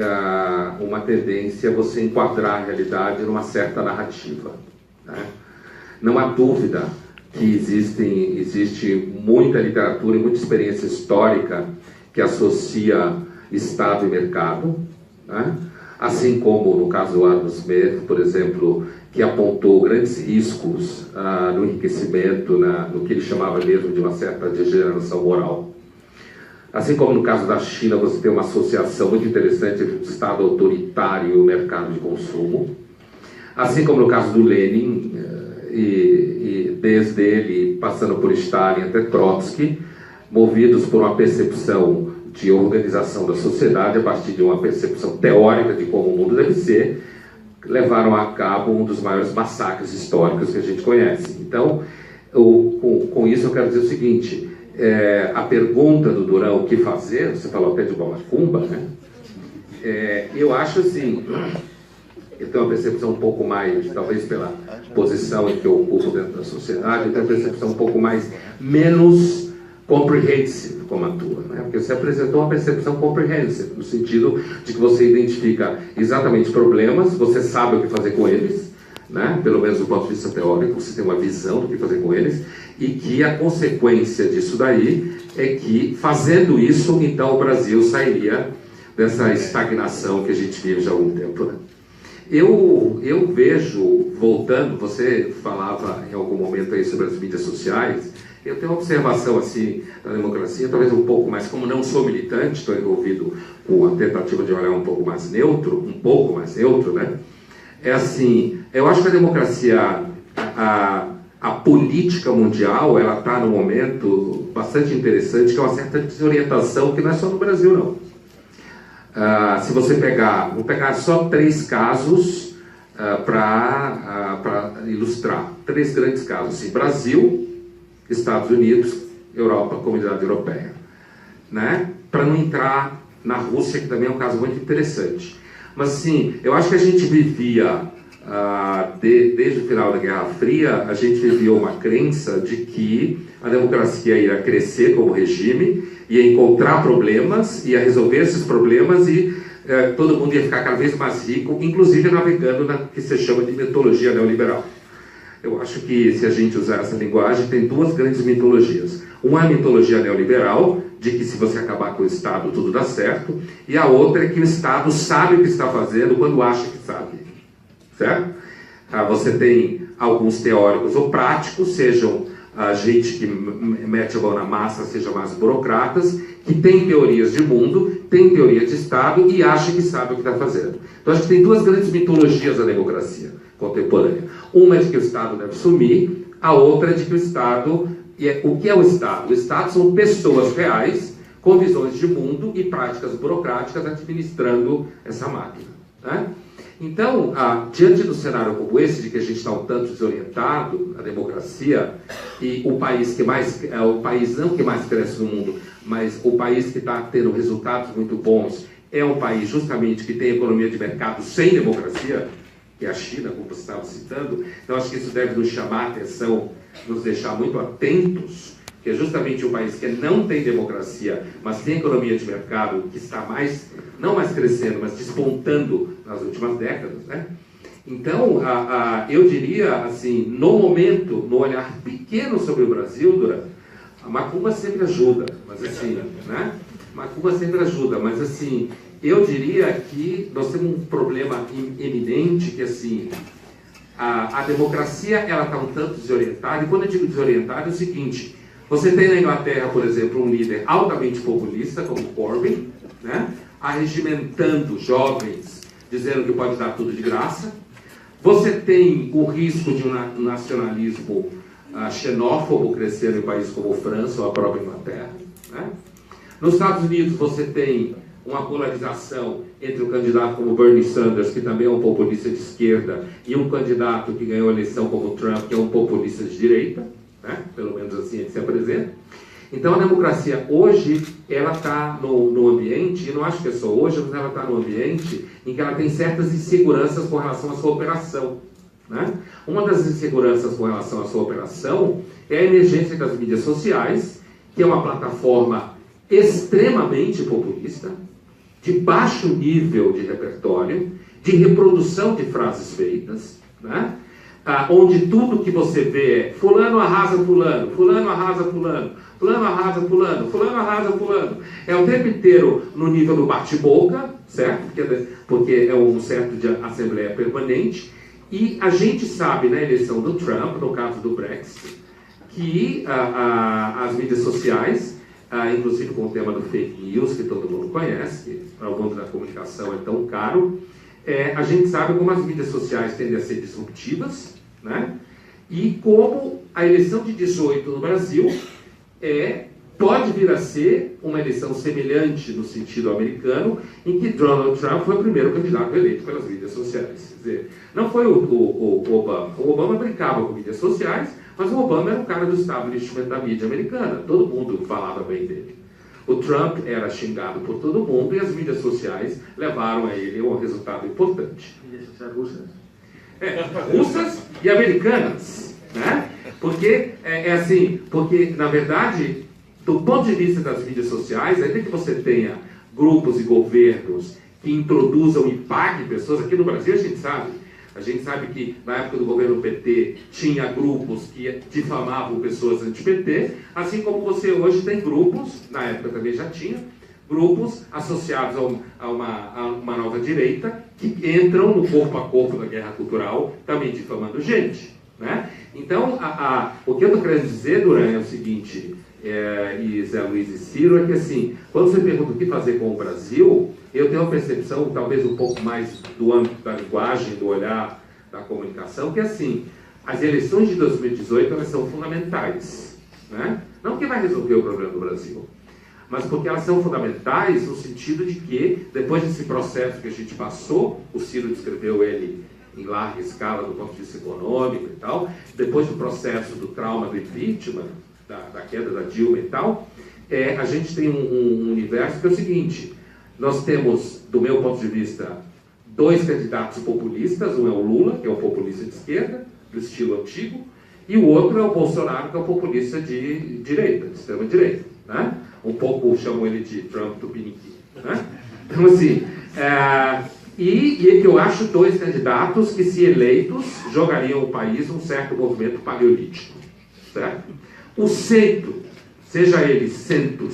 uma tendência a você enquadrar a realidade numa certa narrativa, né? Não há dúvida que existe muita literatura e muita experiência histórica que associa Estado e mercado, né? Assim como no caso do Adam Smith, por exemplo, que apontou grandes riscos no enriquecimento, no que ele chamava mesmo de uma certa degeneração moral. Assim como no caso da China, você tem uma associação muito interessante entre o Estado autoritário e o mercado de consumo. Assim como no caso do Lenin, e desde ele, passando por Stalin até Trotsky, movidos por uma percepção de organização da sociedade, a partir de uma percepção teórica de como o mundo deve ser, levaram a cabo um dos maiores massacres históricos que a gente conhece. Então, com isso eu quero dizer o seguinte, a pergunta do Durão, o que fazer, você falou até de uma macumba, né? Eu acho assim, eu tenho uma percepção um pouco mais, talvez pela posição em que eu ocupo dentro da sociedade, eu tenho uma percepção um pouco menos comprehensive como a tua, né? Porque você apresentou uma percepção comprehensive, no sentido de que você identifica exatamente problemas, você sabe o que fazer com eles, né? Pelo menos do ponto de vista teórico, você tem uma visão do que fazer com eles, e que a consequência disso daí é que, fazendo isso, então o Brasil sairia dessa estagnação que a gente vive já há algum tempo, né? Eu vejo, voltando, você falava em algum momento aí sobre as mídias sociais, eu tenho uma observação assim da democracia, talvez um pouco mais, como não sou militante, estou envolvido com a tentativa de olhar um pouco mais neutro, né? É assim, eu acho que a democracia, a política mundial, ela está num momento bastante interessante, que é uma certa desorientação, que não é só no Brasil, não. Se você vou pegar só 3 casos para ilustrar. 3 grandes casos, assim, Brasil, Estados Unidos, Europa, Comunidade Europeia, né? Para não entrar na Rússia, que também é um caso muito interessante. Mas, assim, eu acho que a gente vivia, desde o final da Guerra Fria, a gente vivia uma crença de que a democracia ia crescer como regime, ia encontrar problemas, ia resolver esses problemas e todo mundo ia ficar cada vez mais rico, inclusive navegando na que se chama de mitologia neoliberal. Eu acho que, se a gente usar essa linguagem, tem 2 grandes mitologias. Uma é a mitologia neoliberal, de que se você acabar com o Estado tudo dá certo, e a outra é que o Estado sabe o que está fazendo quando acha que sabe, certo? Você tem alguns teóricos ou práticos, sejam gente que mete a mão na massa, sejam mais burocratas, que tem teorias de mundo, tem teoria de Estado e acha que sabe o que está fazendo. Então acho que tem 2 grandes mitologias da democracia contemporânea. Uma é de que o Estado deve sumir, a outra é de que o Estado... O que é o Estado? O Estado são pessoas reais, com visões de mundo e práticas burocráticas administrando essa máquina, né? Então, diante do cenário como esse, de que a gente está um tanto desorientado, a democracia, e o país o país não que mais cresce no mundo, mas o país que está tendo resultados muito bons, é um país justamente que tem economia de mercado sem democracia, que é a China, como você estava citando. Então, acho que isso deve nos chamar a atenção, nos deixar muito atentos, que é justamente um país que não tem democracia, mas tem economia de mercado, que está não mais crescendo, mas despontando nas últimas décadas, né? Então, eu diria, assim, no momento, no olhar pequeno sobre o Brasil, Duran, a macumba sempre ajuda, mas assim, né? Macumba sempre ajuda, mas assim, eu diria que nós temos um problema eminente, que assim, a democracia, ela está um tanto desorientada, e quando eu digo desorientada é o seguinte: você tem na Inglaterra, por exemplo, um líder altamente populista, como Corbyn, né, arregimentando jovens, dizendo que pode dar tudo de graça. Você tem o risco de um nacionalismo xenófobo crescendo em países como França ou a própria Inglaterra, né? Nos Estados Unidos você tem uma polarização entre um candidato como Bernie Sanders, que também é um populista de esquerda, e um candidato que ganhou a eleição como Trump, que é um populista de direita, né? Pelo menos assim ele se apresenta. Então a democracia hoje, ela está no ambiente, e não acho que é só hoje, mas ela está no ambiente em que ela tem certas inseguranças com relação à sua operação, né? Uma das inseguranças com relação à sua operação é a emergência das mídias sociais, que é uma plataforma extremamente populista, de baixo nível de repertório, de reprodução de frases feitas, né? Onde tudo que você vê é fulano arrasa fulano, fulano arrasa fulano, fulano arrasa fulano, fulano arrasa fulano. É o tempo inteiro no nível do bate-boca, certo? Porque é um certo de assembleia permanente. E a gente sabe, na eleição do Trump, no caso do Brexit, que as mídias sociais, inclusive com o tema do fake news, que todo mundo conhece, que para o mundo da comunicação é tão caro, a gente sabe como as mídias sociais tendem a ser disruptivas, né? E como a eleição de 18 no Brasil pode vir a ser uma eleição semelhante no sentido americano, em que Donald Trump foi o primeiro candidato eleito pelas mídias sociais. Quer dizer, não foi o Obama. O Obama brincava com mídias sociais, mas o Obama era um cara do establishment da mídia americana. Todo mundo falava bem dele. O Trump era xingado por todo mundo e as mídias sociais levaram a ele a um resultado importante. Mídias sociais russas? Russas e americanas, né? Porque assim, porque na verdade, do ponto de vista das mídias sociais, ainda que você tenha grupos e governos que introduzam e paguem pessoas, aqui no Brasil a gente sabe, A gente sabe que na época do governo PT tinha grupos que difamavam pessoas anti-PT, assim como você hoje tem grupos, na época também já tinha, grupos associados a uma nova direita que entram no corpo a corpo da guerra cultural, também difamando gente, né? Então, o que eu estou querendo dizer, Duran, é o seguinte, e Zé Luiz e Ciro, é que assim, quando você pergunta o que fazer com o Brasil, eu tenho uma percepção, talvez um pouco mais do âmbito da linguagem, do olhar da comunicação, que assim, as eleições de 2018 elas são fundamentais, né? Não que vai resolver o problema do Brasil, mas porque elas são fundamentais no sentido de que, depois desse processo que a gente passou, o Ciro descreveu ele em larga escala do ponto de vista econômico e tal, depois do processo do trauma do impeachment, da queda da Dilma e tal, a gente tem um universo que é o seguinte, nós temos, do meu ponto de vista, 2 candidatos populistas, um é o Lula, que é um populista de esquerda, do estilo antigo, e o outro é o Bolsonaro, que é um populista de direita, de extrema-direita, né? Um pouco chamam ele de Trump Tupiniquim, né? Então, assim, e eu acho 2 candidatos que, se eleitos, jogariam o país num certo movimento paleolítico, certo? O centro, seja ele centro,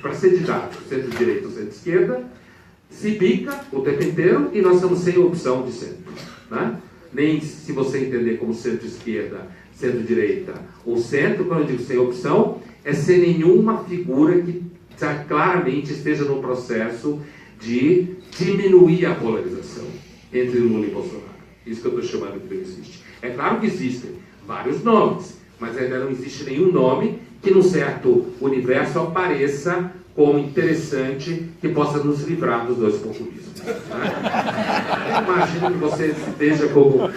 para ser didático, centro-direita ou centro-esquerda, se bica o tempo inteiro e nós estamos sem opção de centro, né? Nem se você entender como centro-esquerda, centro-direita ou centro, quando eu digo sem opção, é sem nenhuma figura que claramente esteja no processo de diminuir a polarização entre Lula e Bolsonaro. Isso que eu estou chamando que não existe. É claro que existem vários nomes, mas ainda não existe nenhum nome que, num certo universo, apareça como interessante, que possa nos livrar dos 2 populismos. Né? Eu imagino que você esteja como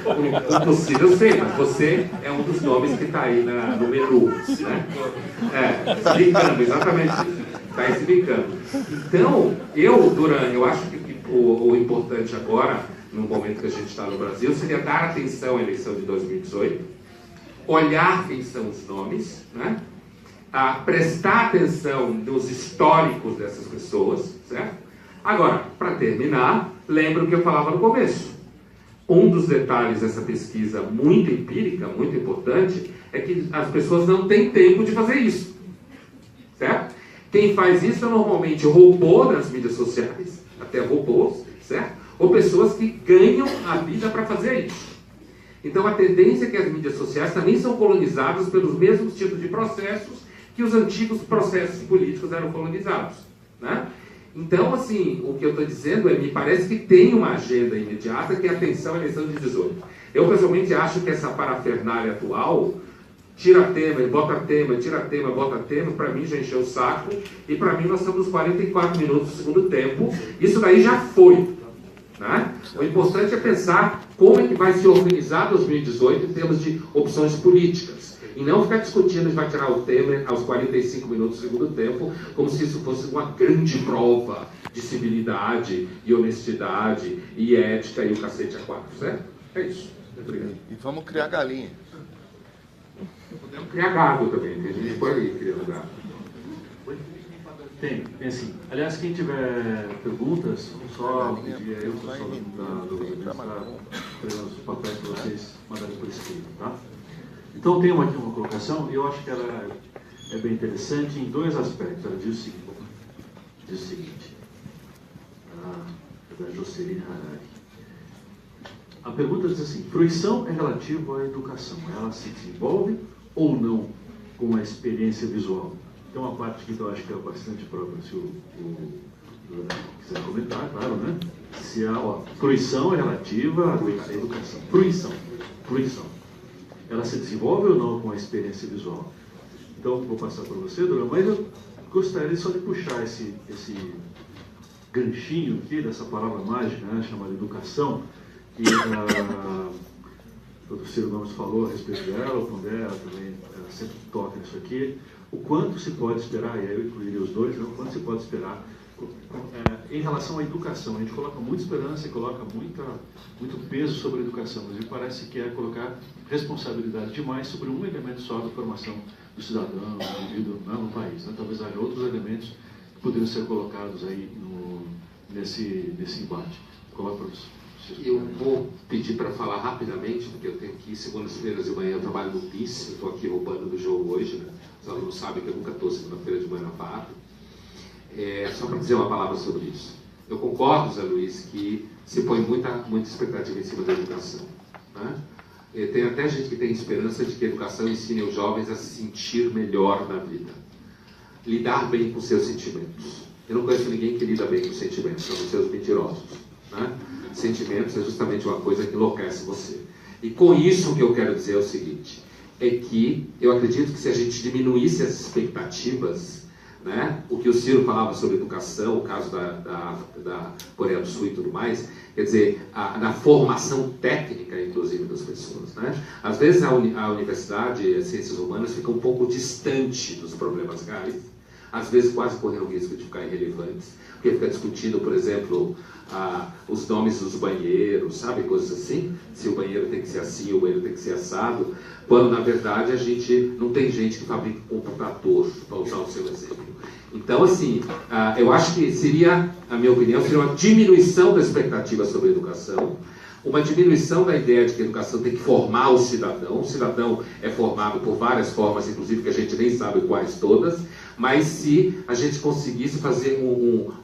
possível, eu sei, mas você é um dos nomes que está aí no menu. Né? Se brincando, exatamente isso. Está aí se brincando. Então, eu acho que o importante agora, no momento que a gente está no Brasil, seria dar atenção à eleição de 2018, olhar quem são os nomes, né? Prestar atenção nos históricos dessas pessoas, certo? Agora, para terminar, lembra o que eu falava no começo. Um dos detalhes dessa pesquisa muito empírica, muito importante, é que as pessoas não têm tempo de fazer isso, certo? Quem faz isso é normalmente robô nas mídias sociais, até robôs, certo? Ou pessoas que ganham a vida para fazer isso. Então a tendência é que as mídias sociais também são colonizadas pelos mesmos tipos de processos que os antigos processos políticos eram colonizados, né? Então, assim, o que eu estou dizendo me parece que tem uma agenda imediata que é a atenção à eleição de 18. Eu, pessoalmente, acho que essa parafernália atual, tira tema, bota tema, tira tema, bota tema, para mim já encheu o saco, e para mim nós estamos nos 44 minutos do segundo tempo, isso daí já foi, né? O importante é pensar como é que vai se organizar 2018 em termos de opções políticas. E não ficar discutindo se vai tirar o Temer aos 45 minutos do segundo tempo, como se isso fosse uma grande prova de civilidade e honestidade e ética e o cacete a 4, certo? É isso. Obrigado. E vamos criar galinha. Podemos criar gado também, tem gente por aí criando gado. Tem assim. Aliás, quem tiver perguntas, só pedir aí o pessoal da os papéis para vocês mandarem por escrito, tá? Então, tem aqui uma colocação, e eu acho que ela é bem interessante em 2 aspectos. Ela diz o seguinte, da Jocelyn Harari. A pergunta diz assim: fruição é relativa à educação. Ela se desenvolve ou não com a experiência visual? Tem uma parte que eu acho que é bastante própria, se o quiser comentar, claro, né? Se a fruição é relativa à educação. Fruição. Ela se desenvolve ou não com a experiência visual? Então, vou passar para você, Duran, mas eu gostaria só de puxar esse ganchinho aqui, dessa palavra mágica, né, chamada educação, que o Ciro Gomes falou a respeito dela, o Pondé, ela também sempre toca nisso aqui, o quanto se pode esperar, e aí eu incluiria os 2, né, o quanto se pode esperar em relação à educação. A gente coloca muita esperança e coloca muito peso sobre a educação, mas me parece que é colocar responsabilidade demais sobre um elemento só da formação do cidadão, do indivíduo, no país, né? Talvez haja outros elementos que poderiam ser colocados aí nesse embate. Coloco para os Eu vou pedir para falar rapidamente, porque eu tenho que ir segundas-feiras de manhã, eu trabalho no PIS, eu estou aqui roubando do jogo hoje, né? Os alunos sabem que eu nunca estou segunda-feira de manhã na FAAP. Só para dizer uma palavra sobre isso. Eu concordo, Zé Luiz, que se põe muita expectativa em cima da educação, né? Tem até gente que tem esperança de que a educação ensine os jovens a se sentir melhor na vida. Lidar bem com seus sentimentos. Eu não conheço ninguém que lida bem com sentimentos, são os seus mentirosos, né? Sentimentos é justamente uma coisa que enlouquece você. E com isso o que eu quero dizer é o seguinte, é que eu acredito que se a gente diminuísse as expectativas, né, o que o Ciro falava sobre educação, o caso da Coreia do Sul e tudo mais, quer dizer, na formação técnica, inclusive, das pessoas, né? Às vezes a universidade, as ciências humanas, fica um pouco distante dos problemas reais, às vezes quase correndo o risco de ficar irrelevantes, porque fica discutindo, por exemplo, os nomes dos banheiros, sabe, coisas assim, se o banheiro tem que ser assim, o banheiro tem que ser assado, quando na verdade a gente não tem gente que fabrica computador, para usar o seu exemplo. Então, assim, eu acho que seria, na minha opinião, seria uma diminuição da expectativa sobre a educação, uma diminuição da ideia de que a educação tem que formar o cidadão. O cidadão é formado por várias formas, inclusive que a gente nem sabe quais todas, mas se a gente conseguisse fazer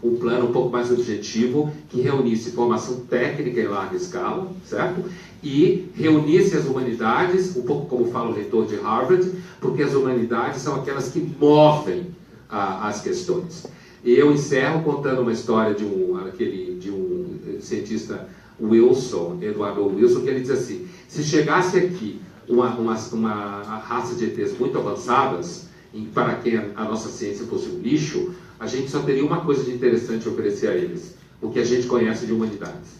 um plano um pouco mais objetivo, que reunisse formação técnica em larga escala, certo? E reunisse as humanidades, um pouco como fala o reitor de Harvard, porque as humanidades são aquelas que movem as questões. E eu encerro contando uma história de um cientista Wilson, Eduardo Wilson, que ele diz assim, se chegasse aqui uma raça de ETs muito avançadas, para quem a nossa ciência fosse um lixo, a gente só teria uma coisa de interessante a oferecer a eles, o que a gente conhece de humanidades.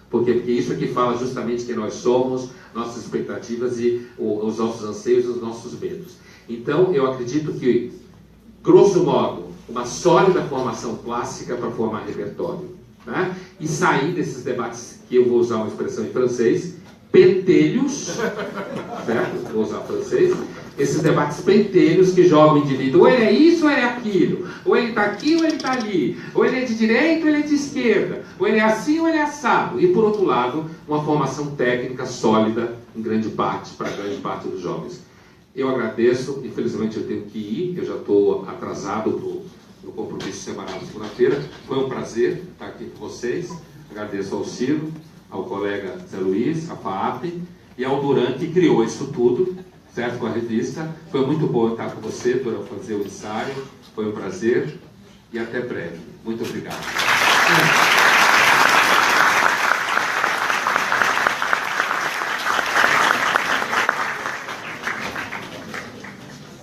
Porque isso aqui fala justamente quem nós somos, nossas expectativas e os nossos anseios e os nossos medos. Então, eu acredito que, grosso modo, uma sólida formação clássica para formar repertório, né? E sair desses debates, que eu vou usar uma expressão em francês, pentelhos, certo? Vou usar francês. Esses debates pentelhos que jogam o indivíduo, ou ele é isso ou ele é aquilo, ou ele está aqui ou ele está ali, ou ele é de direita ou ele é de esquerda, ou ele é assim ou ele é assado. E, por outro lado, uma formação técnica sólida, em grande parte, para grande parte dos jovens. Eu agradeço, infelizmente eu tenho que ir, eu já estou atrasado no compromisso semanal de segunda-feira. Foi um prazer estar aqui com vocês. Agradeço ao Ciro, ao colega Zé Luiz, à FAAP e ao Duran, que criou isso tudo, certo, com a revista. Foi muito bom estar com você, Duran, fazer o ensaio. Foi um prazer e até breve. Muito obrigado.